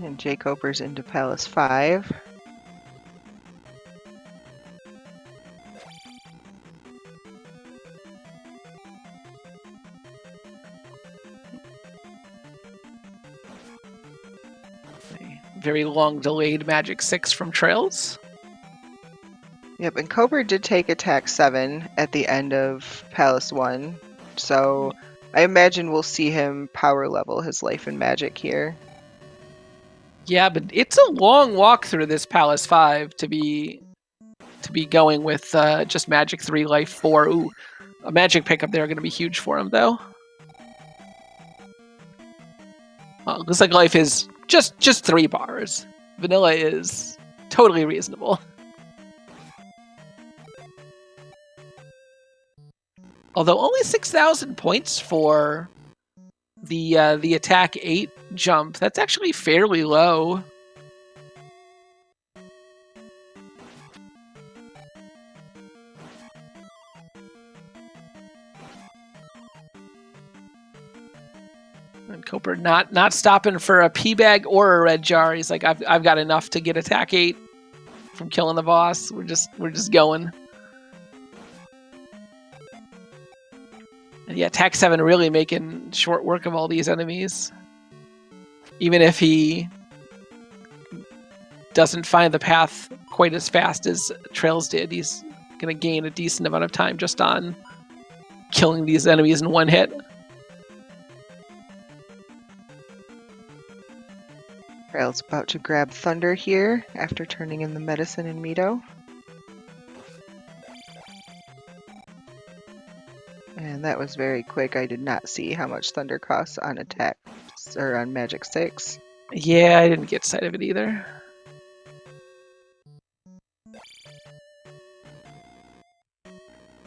And jkoper's into Palace 5. Very long delayed Magic 6 from traiLZ. Yep, and Koper did take attack 7 at the end of Palace 1, so I imagine we'll see him power level his life and magic here. Yeah, but it's a long walk through this Palace 5 to be going with just Magic 3, Life 4. Ooh, a Magic pickup there going to be huge for him, though. Looks like Life is just 3 bars. Vanilla is totally reasonable. Although only 6,000 points for the attack 8 jump. That's actually fairly low. And Koper not stopping for a pea bag or a red jar. He's like, I've got enough to get attack 8 from killing the boss. We're just going. And yeah, attack 7 really making short work of all these enemies. Even if he doesn't find the path quite as fast as traiLZ did, he's going to gain a decent amount of time just on killing these enemies in one hit. traiLZ's about to grab Thunder here after turning in the medicine in Mito. And that was very quick. I did not see how much Thunder costs on attack or on Magic 6. Yeah, I didn't get sight of it either.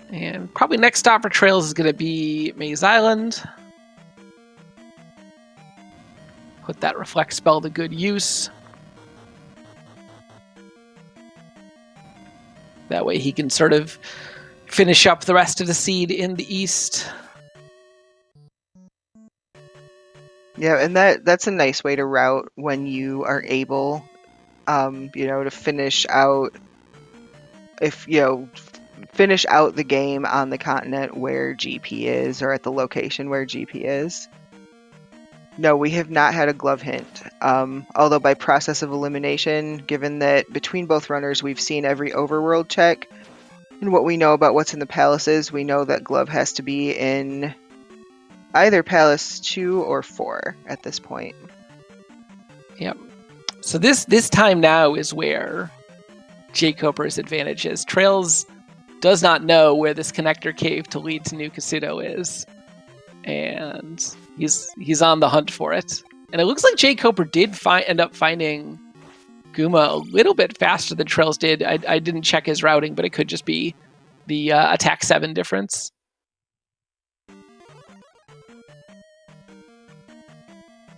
And probably next stop for traiLZ is going to be Maze Island. Put that Reflect spell to good use. That way he can sort of finish up the rest of the seed in the east. Yeah, and that's a nice way to route when you are able, to finish out, finish out the game on the continent where GP is, or at the location where GP is. No, we have not had a glove hint, although by process of elimination, given that between both runners we've seen every overworld check, and what we know about what's in the palaces, we know that glove has to be in either Palace 2 or 4 at this point. Yep. So this time now is where jkoper's advantage is. traiLZ does not know where this connector cave to lead to New Kasuto is, and he's on the hunt for it. And it looks like jkoper did end up finding Guma a little bit faster than traiLZ did. I didn't check his routing, but it could just be the attack 7 difference.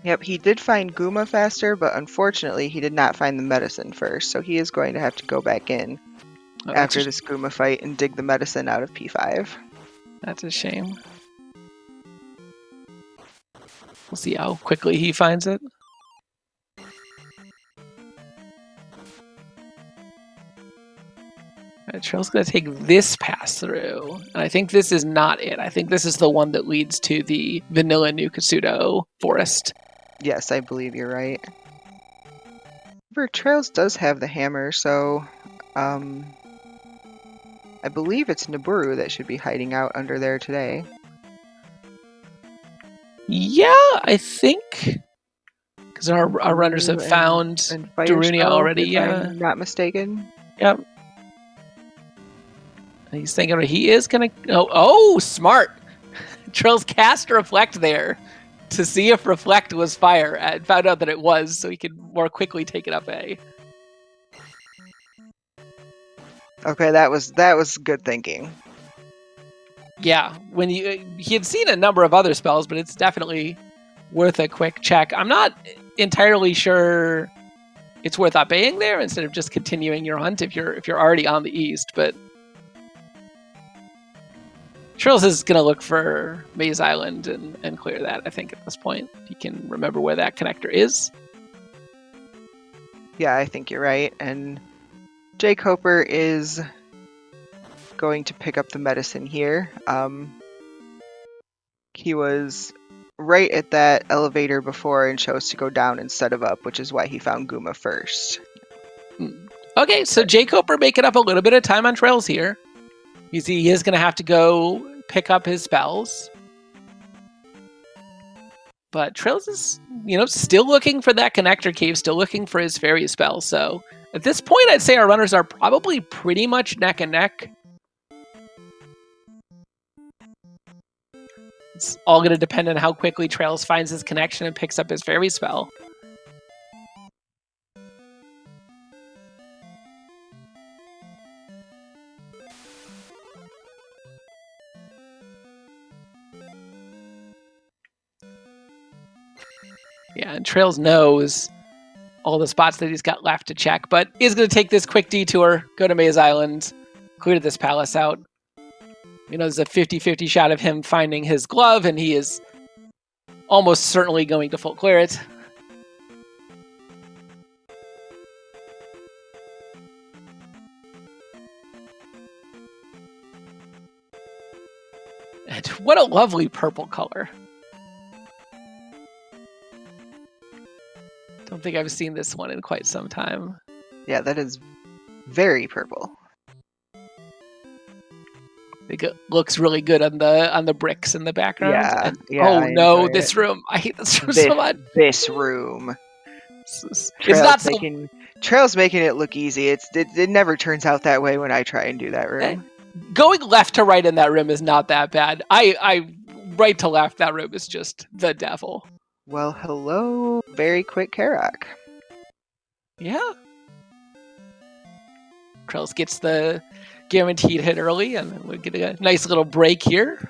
Yep, he did find Guma faster, but unfortunately he did not find the medicine first, so he is going to have to go back in after this Guma fight and dig the medicine out of P5. That's a shame. We'll see how quickly he finds it. traiLZ's going to take this pass through, and I think this is not it. I think this is the one that leads to the vanilla New Kasuto forest. Yes, I believe you're right. However, traiLZ does have the hammer, so I believe it's Naburu that should be hiding out under there today. Yeah, I think, because our runners have found Darunia already. Yeah, I'm not mistaken. Yep. He's thinking he is gonna. Oh, smart! traiLZ cast Reflect there to see if Reflect was fire, and found out that it was, so he could more quickly take it up A. Okay, that was good thinking. Yeah, when he had seen a number of other spells, but it's definitely worth a quick check. I'm not entirely sure it's worth obeying there instead of just continuing your hunt if you're already on the east, but traiLZ is going to look for Maze Island and clear that, I think, at this point. He can remember where that connector is. Yeah, I think you're right. And jkoper is going to pick up the medicine here. He was right at that elevator before and chose to go down instead of up, which is why he found Guma first. Okay, so jkoper making up a little bit of time on trails here. You see, he is going to have to go pick up his spells. But trails is, still looking for that connector cave, still looking for his fairy spell. So at this point, I'd say our runners are probably pretty much neck and neck. It's all going to depend on how quickly Trails finds his connection and picks up his fairy spell. Yeah, and Trails knows all the spots that he's got left to check, but is going to take this quick detour, go to Maze Island, clear this palace out. There's a 50-50 shot of him finding his glove, and he is almost certainly going to full clear it. And what a lovely purple color. Don't think I've seen this one in quite some time. Yeah, that is very purple. It looks really good on the bricks in the background. Yeah. Oh no, this room! I hate this room so much. This room. It's not so. Trail's making it look easy. It never turns out that way when I try and do that room. Going left to right in that room is not that bad. I right to left, that room is just the devil. Well, hello, very quick Karak. Yeah. Trails gets the guaranteed hit early, and we get a nice little break here.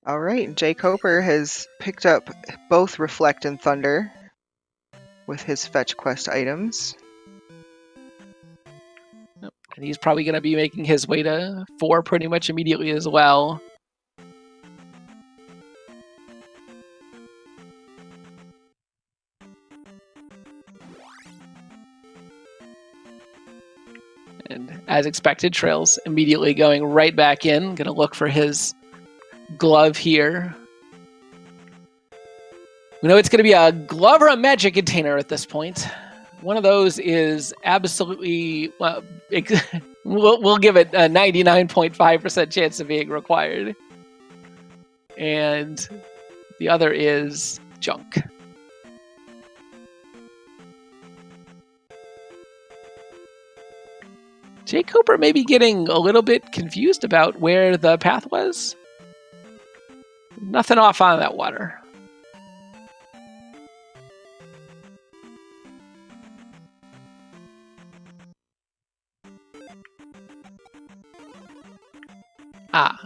All right, jkoper has picked up both Reflect and Thunder with his fetch quest items. And he's probably going to be making his way to 4 pretty much immediately as well. And as expected, Trails immediately going right back in. Going to look for his glove here. We know it's going to be a glove or a magic container at this point. One of those is absolutely, we'll give it a 99.5% chance of being required. And the other is junk. jkoper may be getting a little bit confused about where the path was. Nothing off on that water.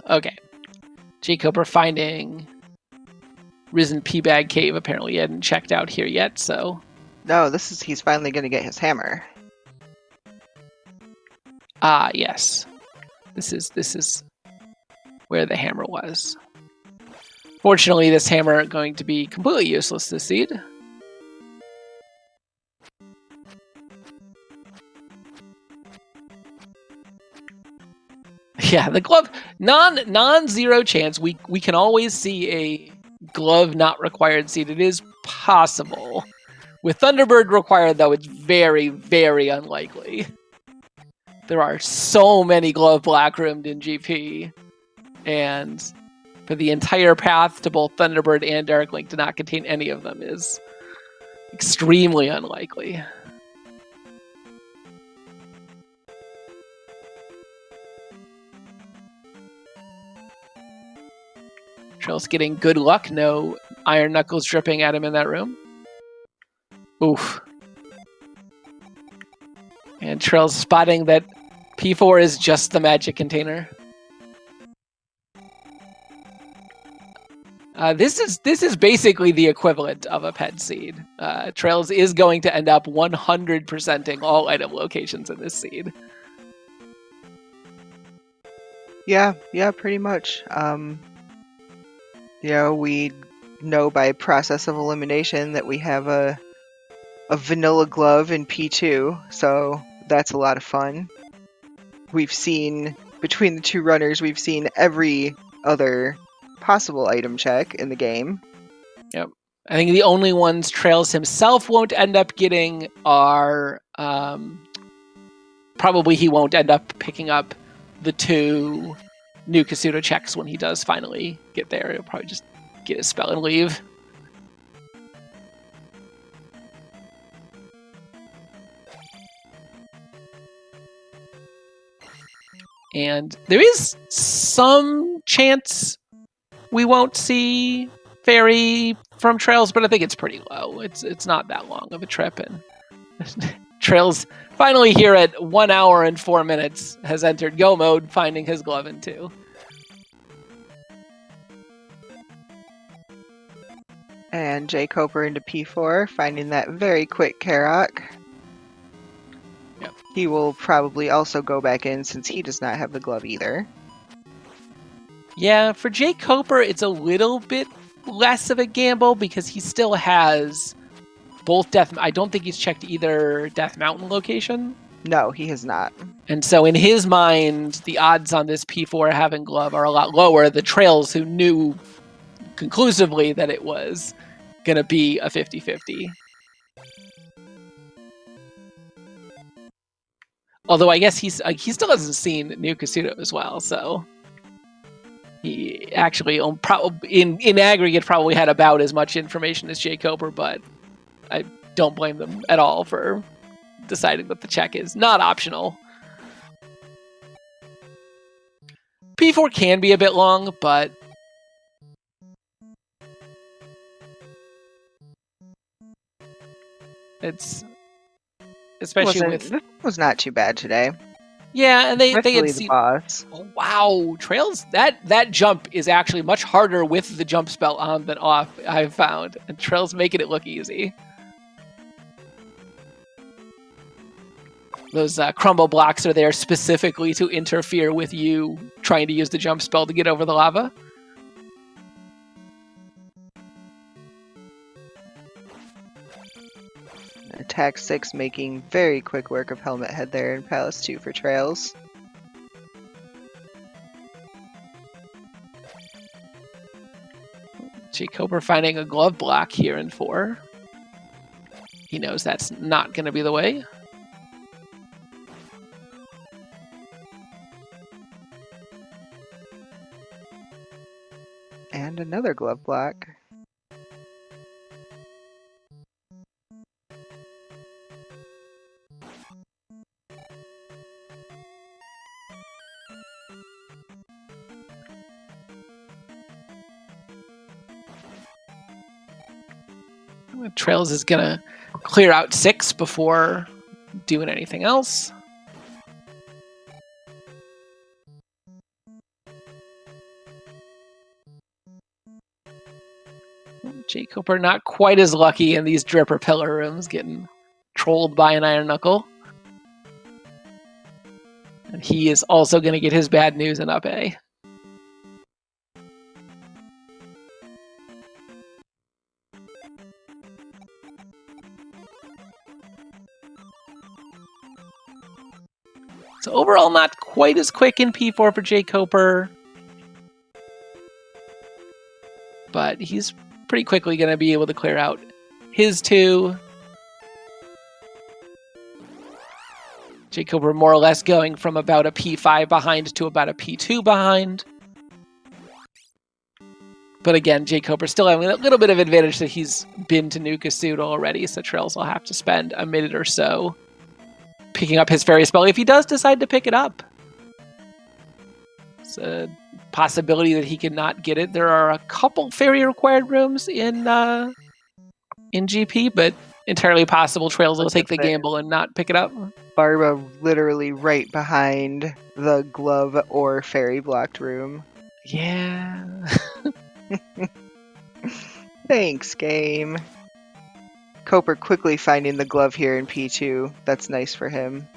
Okay. jkoper finding Risen Peabag Cave. Apparently he hadn't checked out here yet, so... No, he's finally going to get his hammer. Yes. This is where the hammer was. Fortunately, this hammer is going to be completely useless this seed. Yeah, the glove, non-zero chance. We can always see a glove not required seed. It is possible. With Thunderbird required, though, it's very, very unlikely. There are so many glove black-roomed in GP, and for the entire path to both Thunderbird and Dark Link to not contain any of them is extremely unlikely. Trail's getting good luck. No iron knuckles dripping at him in that room. Oof. And Trail's spotting that P4 is just the magic container. This is basically the equivalent of a pet seed. Trails is going to end up 100%ing all item locations in this seed. Yeah, pretty much. We know by process of elimination that we have a a vanilla glove in P2, so that's a lot of fun. We've seen, between the two runners, we've seen every other possible item check in the game. Yep. I think the only ones Trails himself won't end up getting are probably he won't end up picking up the 2 new Kasuto checks when he does finally get there. He'll probably just get his spell and leave. And there is some chance we won't see Fairy from Trails, but I think it's pretty low. It's not that long of a trip, and Trails finally here at 1 hour and 4 minutes has entered go mode, finding his glove in 2. And jkoper into P4, finding that very quick Karok. Yep. He will probably also go back in since he does not have the glove either. Yeah, for jkoper, it's a little bit less of a gamble because he still has both Death... I don't think he's checked either Death Mountain location. No, he has not. And so in his mind, the odds on this P4 having glove are a lot lower. The Trails who knew conclusively that it was going to be a 50-50. Although I guess he still hasn't seen New Kasuto as well, so he actually in aggregate probably had about as much information as jkoper, but I don't blame them at all for deciding that the check is not optional. P4 can be a bit long, but it's especially with This was not too bad today. yeah, and they Especially had the seen. boss. Oh, wow, Trails, that jump is actually much harder with the jump spell on than off, I've found. And Trails making it look easy. Those crumble blocks are there specifically to interfere with you trying to use the jump spell to get over the lava. Attack 6 making very quick work of Helmet Head there in Palace 2 for Trails. jkoper finding a glove block here in 4. He knows that's not going to be the way. And another glove block. Trails is going to clear out 6 before doing anything else. jkoper not quite as lucky in these dripper pillar rooms, getting trolled by an Iron Knuckle. And he is also going to get his bad news in up A. So overall, not quite as quick in P4 for jkoper. But he's pretty quickly going to be able to clear out his 2. jkoper more or less going from about a P5 behind to about a P2 behind. But again, jkoper still having a little bit of advantage that he's been to New Kasuto already, so Trails will have to spend a minute or so picking up his fairy spell if he does decide to pick it up. It's a possibility that he could not get it. There are a couple fairy required rooms in GP, but entirely possible Trails will take the gamble and not pick it up. Barba literally right behind the glove or fairy blocked room. Yeah. Thanks, game. Koper quickly finding the glove here in P2. That's nice for him.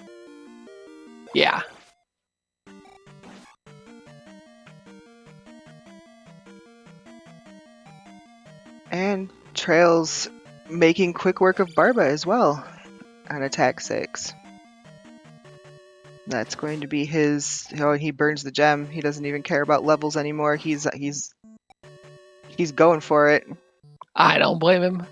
Yeah. And Trails making quick work of Barba as well on attack 6. That's going to be his. Oh, he burns the gem. He doesn't even care about levels anymore. He's going for it. I don't blame him.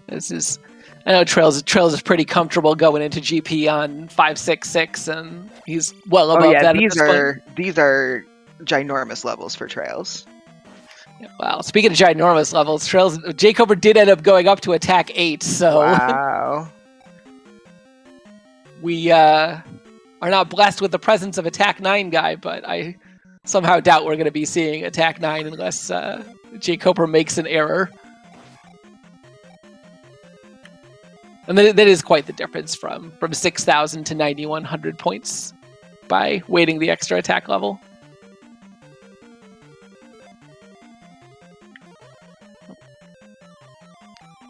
This is. I know traiLZ is pretty comfortable going into GP on 566, and he's well above that. These are ginormous levels for traiLZ. Yeah, wow. Speaking of ginormous levels, jkoper did end up going up to attack 8. So wow. We are not blessed with the presence of attack 9 guy, but I somehow doubt we're going to be seeing attack 9 unless jkoper makes an error. And that is quite the difference from 6,000 to 9,100 points by waiting the extra attack level.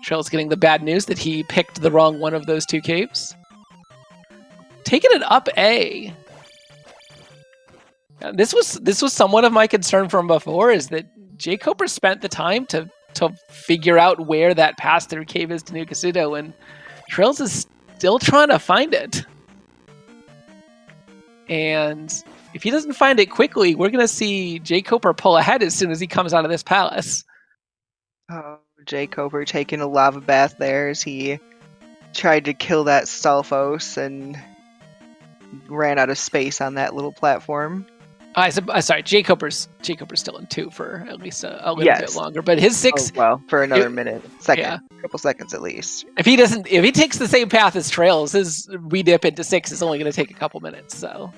trail's getting the bad news that he picked the wrong one of those 2 caves. Taking it up A. This was somewhat of my concern from before, is that jkoper spent the time to figure out where that pass-through cave is to Nukasudo, and traiLZ is still trying to find it. And if he doesn't find it quickly, we're going to see jkoper pull ahead as soon as he comes out of this palace. Oh, jkoper taking a lava bath there as he tried to kill that Stalfos and ran out of space on that little platform. Sorry, jkoper's still in 2 for at least a little bit longer, but his 6 for another couple seconds at least. If he takes the same path as traiLZ, his redip into 6 is only going to take a couple minutes. So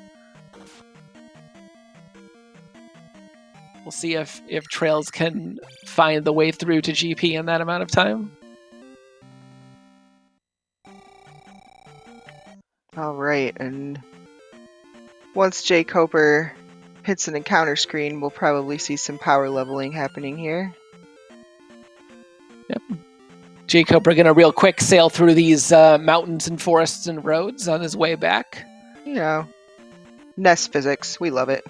we'll see if traiLZ can find the way through to GP in that amount of time. All right, and once jkoper hits an encounter screen, we'll probably see some power leveling happening here. Yep. jkoper gonna real quick sail through these mountains and forests and roads on his way back. You know, nest physics, we love it.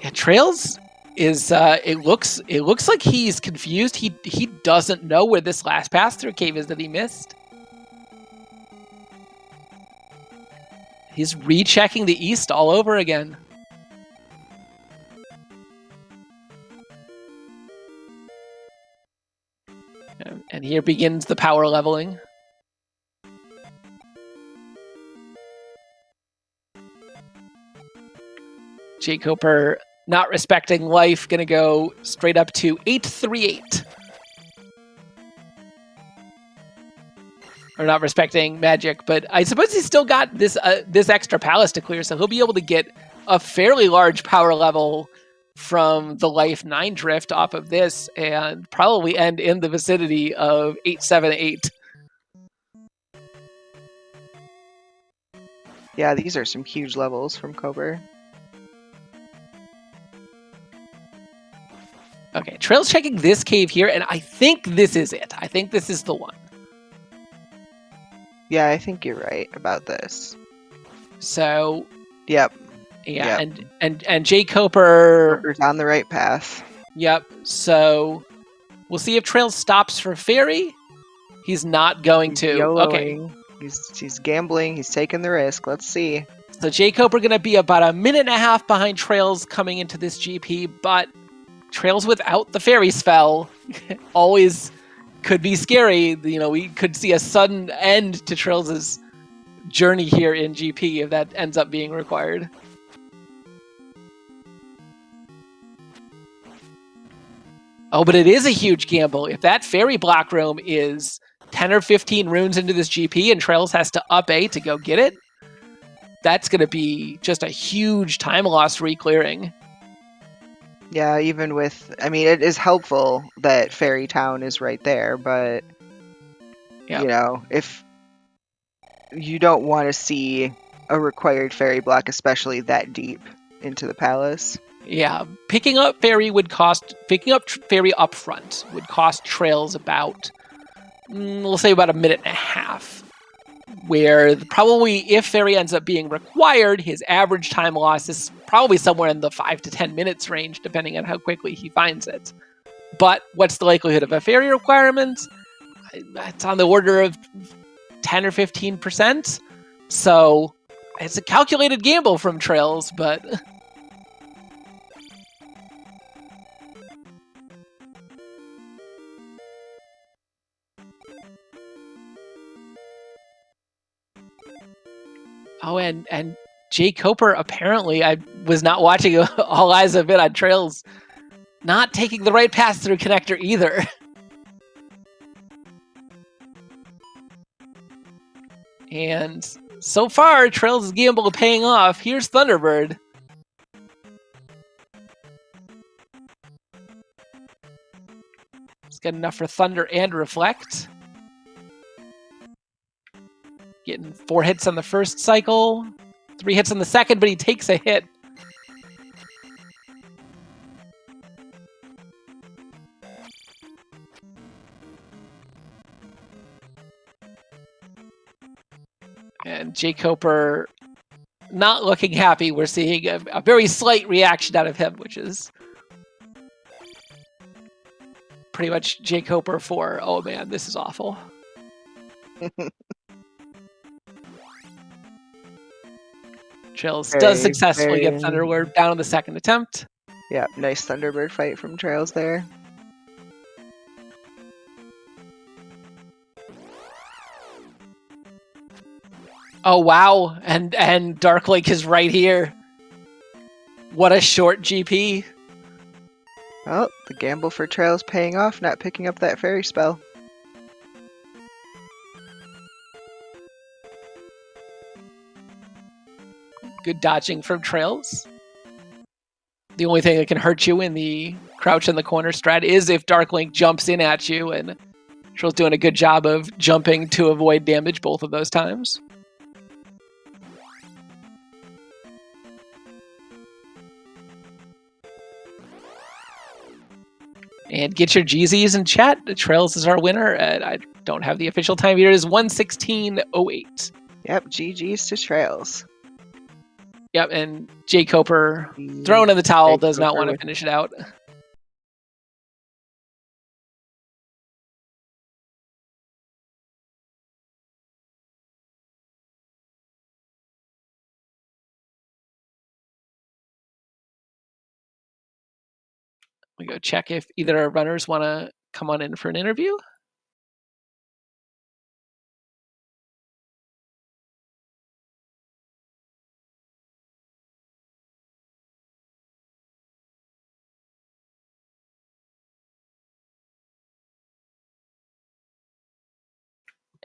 Yeah, traiLZ is it looks like he's confused. He doesn't know where this last pass-through cave is that he missed. He's rechecking the east all over again. And here begins the power leveling. jkoper, not respecting life, gonna go straight up to 838. Or not respecting magic, but I suppose he's still got this extra palace to clear, so he'll be able to get a fairly large power level from the life 9 drift off of this, and probably end in the vicinity of 878. Yeah, these are some huge levels from Koper. Okay, traiLZ checking this cave here, and I think this is it. I think this is the one. Yeah, I think you're right about this. So, yep. Yeah, yep. And jkoper is on the right path. Yep. So we'll see if traiLZ stops for fairy. He's not going to. YOLOing. Okay. He's gambling. He's taking the risk. Let's see. So jkoper going to be about a minute and a half behind traiLZ coming into this GP, but traiLZ without the fairy spell always could be scary. You know, we could see a sudden end to traiLZ's journey here in GP if that ends up being required. Oh, but it is a huge gamble. If that fairy block room is 10 or 15 runes into this GP and traiLZ has to up A to go get it, that's going to be just a huge time loss re-clearing. Yeah, even with... I mean, it is helpful that Fairy Town is right there, but... Yep. You know, if... You don't want to see a required fairy block, especially that deep into the palace. Yeah, picking up fairy up front would cost traiLZ about, we'll say about a minute and a half. where probably if Fairy ends up being required, his average time loss is probably somewhere in the 5 to 10 minutes range, depending on how quickly he finds it. But what's the likelihood of a Fairy requirement? It's on the order of 10 or 15%. So it's a calculated gamble from traiLZ, but... Oh, and jkoper, apparently, I was not watching all eyes of it on traiLZ, not taking the right pass-through connector either. And so far, traiLZ's gamble paying off. Here's Thunderbird. It's good enough for Thunder and Reflect. Getting 4 hits on the first cycle, 3 hits on the second, but he takes a hit. And jkoper not looking happy. We're seeing a very slight reaction out of him, which is pretty much jkoper for, oh man, this is awful. traiLZ does successfully get Thunderbird down on the second attempt. Yeah, nice Thunderbird fight from traiLZ there. Oh wow, and Darklink is right here. What a short GP. Well, the gamble for traiLZ paying off, not picking up that fairy spell. Good dodging from traiLZ. The only thing that can hurt you in the crouch in the corner strat is if Darklink jumps in at you, and traiLZ doing a good job of jumping to avoid damage both of those times. And get your GZs in chat. traiLZ is our winner. I don't have the official time here. It is 1:16:08. Yep, GG's to traiLZ. Yep, and jkoper thrown in the towel, does not want to finish it out. We go check if either our runners want to come on in for an interview.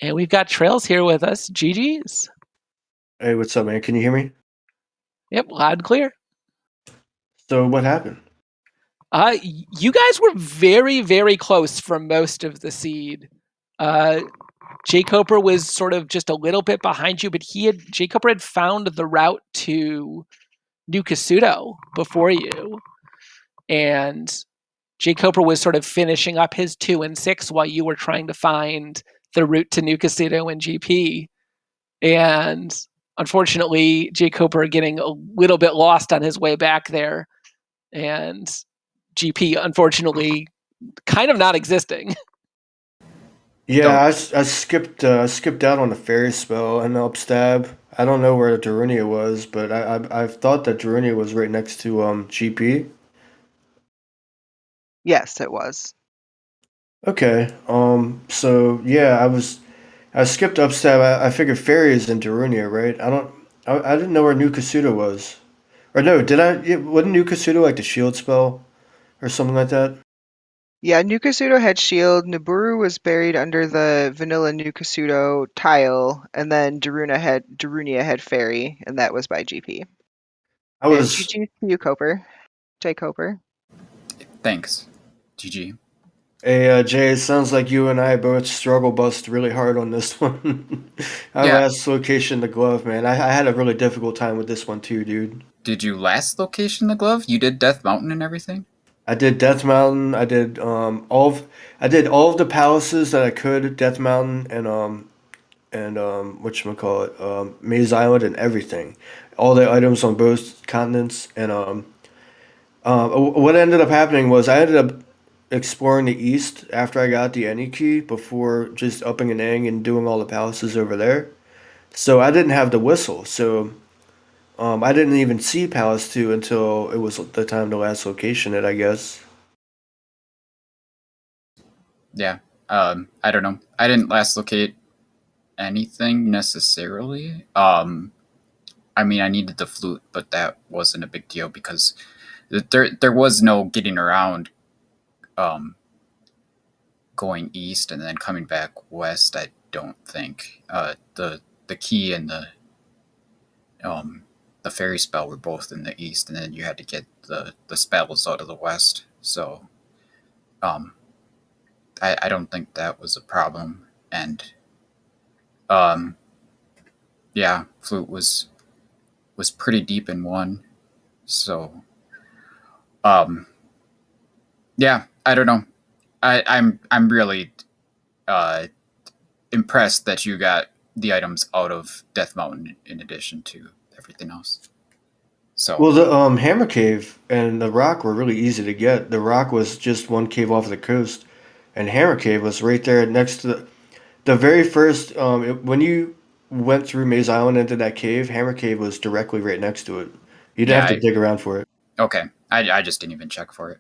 And we've got traiLZ here with us. GG's. Hey, what's up, man? Can you hear me? Yep, loud and clear. So what happened? You guys were very, very close for most of the seed. jkoper was sort of just a little bit behind you, but jkoper had found the route to New Kasuto before you. And jkoper was sort of finishing up his 2 and 6 while you were trying to find the route to New Kasuto and GP. And unfortunately, jkoper getting a little bit lost on his way back there. And GP, unfortunately, kind of not existing. Yeah, I skipped out on the fairy spell and the upstab. I don't know where Darunia was, but I thought that Darunia was right next to GP. Yes, it was. Okay. So yeah, I skipped upstab. I figured fairy is in Darunia, right? I didn't know where New Kasuto was. Or no, wasn't New Kasuto like the shield spell or something like that? Yeah, New Kasuto had shield, Naburu was buried under the vanilla New Kasuto tile, and then Darunia had fairy, and that was by GP. GG to you, jkoper. Thanks, GG. Hey, Jay, it sounds like you and I both struggle bust really hard on this one. I last location the glove, man. I had a really difficult time with this one too, dude. Did you last location the glove? You did Death Mountain and everything? I did Death Mountain. I did all of the palaces that I could, Death Mountain, and and whatchamacallit, Maze Island and everything. All the items on both continents. And what ended up happening was I ended up exploring the east after I got the any key before just upping and ang and doing all the palaces over there. So I didn't have the whistle. So I didn't even see Palace 2 until it was the time to last location it, I guess. Yeah. I don't know. I didn't last locate anything necessarily. I mean, I needed the flute, but that wasn't a big deal because there was no getting around going east and then coming back west. I don't think the key and the fairy spell were both in the east, and then you had to get the spells out of the west. So I don't think that was a problem. And yeah, flute was pretty deep in one. So yeah, I don't know. I'm really impressed that you got the items out of Death Mountain in addition to everything else. So Well, the Hammer Cave and the Rock were really easy to get. The Rock was just one cave off the coast, and Hammer Cave was right there next to the very first. When you went through Maze Island into that cave, Hammer Cave was directly right next to it. You didn't yeah, have to dig around for it. okay. I just didn't even check for it.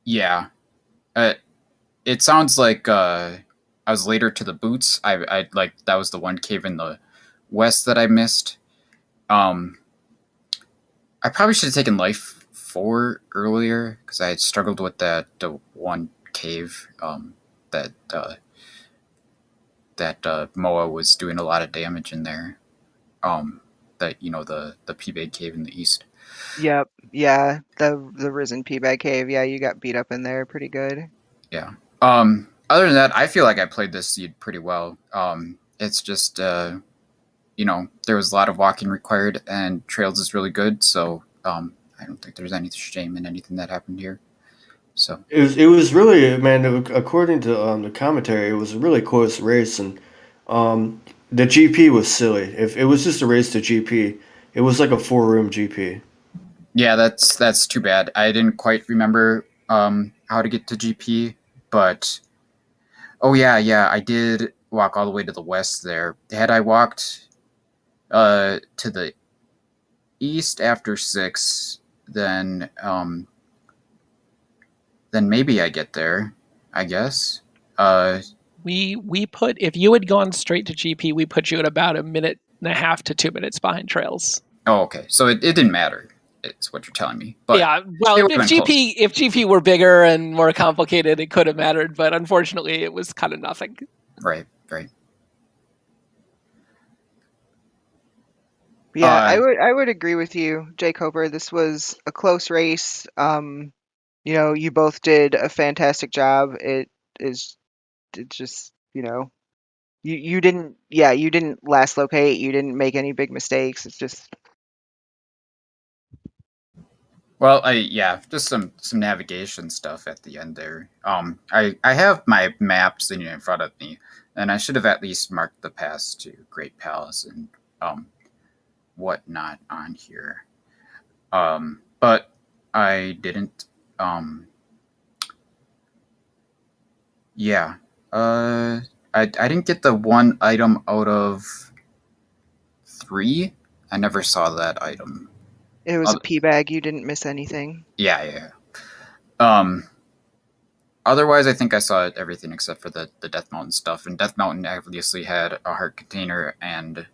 Yeah. It sounds like I was later to the boots. I like that was the one cave in the west that I missed. I probably should have taken Life 4 earlier because I had struggled with the one cave that Moa was doing a lot of damage in there. That the P-Bag cave in the east. Yep. Yeah. The Risen P-Bag Cave. Yeah, you got beat up in there pretty good. Yeah. Other than that, I feel like I played this seed pretty well. It's just there was a lot of walking required, and traiLZ is really good. So I don't think there's any shame in anything that happened here. So It was really, man. According to the commentary, it was a really close race, and the GP was silly. If it was just a race to GP, it was like a 4-room GP. yeah, that's too bad. I didn't quite remember how to get to GP, but oh yeah, I did walk all the way to the west there. Had I walked to the east after 6, then maybe I get there, I guess. We put, if you had gone straight to GP, we put you at about 1.5 to 2 minutes behind traiLZ. Oh, okay. So it didn't matter. It's what you're telling me. But yeah, well, if GP were bigger and more complicated, it could have mattered. But unfortunately, it was kind of nothing. Right. Yeah, I would agree with you, jkoper. This was a close race. You both did a fantastic job. It just, you didn't last locate, you didn't make any big mistakes. It's just Well, just some navigation stuff at the end there. I have my map sitting in front of me, and I should have at least marked the paths to Great Palace and whatnot on here. But I didn't. Yeah. I didn't get the one item out of 3. I never saw that item. it was a P-Bag. You didn't miss anything. Yeah. Otherwise, I think I saw everything except for the Death Mountain stuff. And Death Mountain obviously had a heart container, and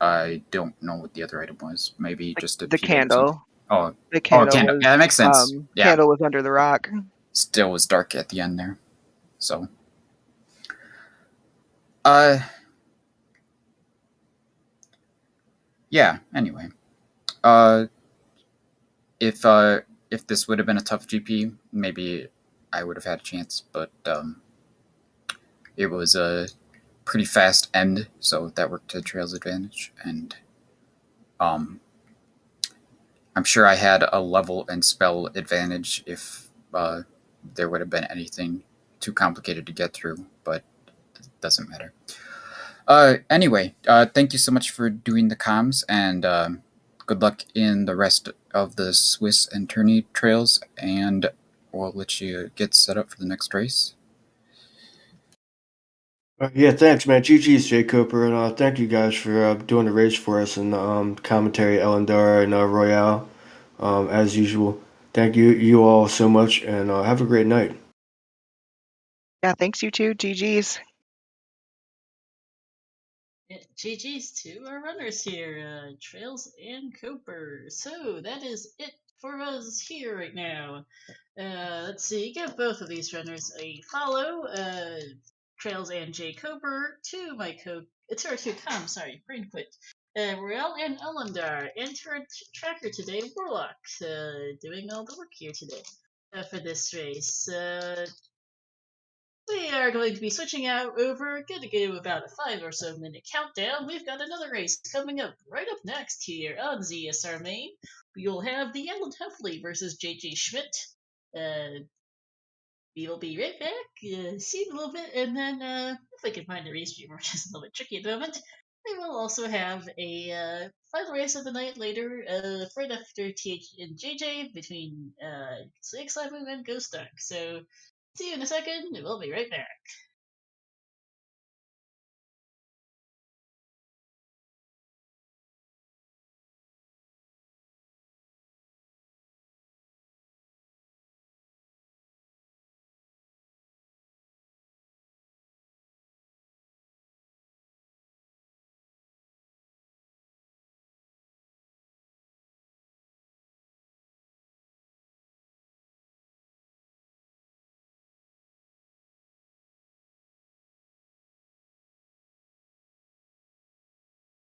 I don't know what the other item was. Maybe just the candle. Oh, the candle. Candle. Yeah, that makes sense. Yeah. Candle was under the rock. Still was dark at the end there. So, yeah. Anyway, if this would have been a tough GP, maybe I would have had a chance. But it was a pretty fast end, so that worked to traiLZ's advantage. And I'm sure I had a level and spell advantage if there would have been anything too complicated to get through, but it doesn't matter. Anyway, thank you so much for doing the comms, and good luck in the rest of the Swiss and tourney trails, and we'll let you get set up for the next race. Yeah, thanks, man. GG's, jkoper, and thank you guys for doing the race for us and commentary, Elendar and Royale, as usual. Thank you all so much, and have a great night. Yeah, thanks you too. GG's. Yeah, GG's to our runners here, traiLZ and Cooper. So that is it for us here right now. Let's see, give both of these runners a follow. traiLZ and jkoper to my to our two comms, sorry, brain quit. Royale and Elendar, and to our tracker today, Warlock, doing all the work here today for this race. We are going to be switching out over. Going to go about a 5 or so minute countdown. We've got another race coming up right up next here on ZSR Main. You'll have the Ellen Huffley versus JJ Schmidt. We will be right back, see you a little bit, and then if I can find a race stream, which is a little bit tricky at the moment, we will also have a final race of the night later, right after TH and JJ, between Snake Slamming and Ghost Duck. So, see you in a second, we'll be right back.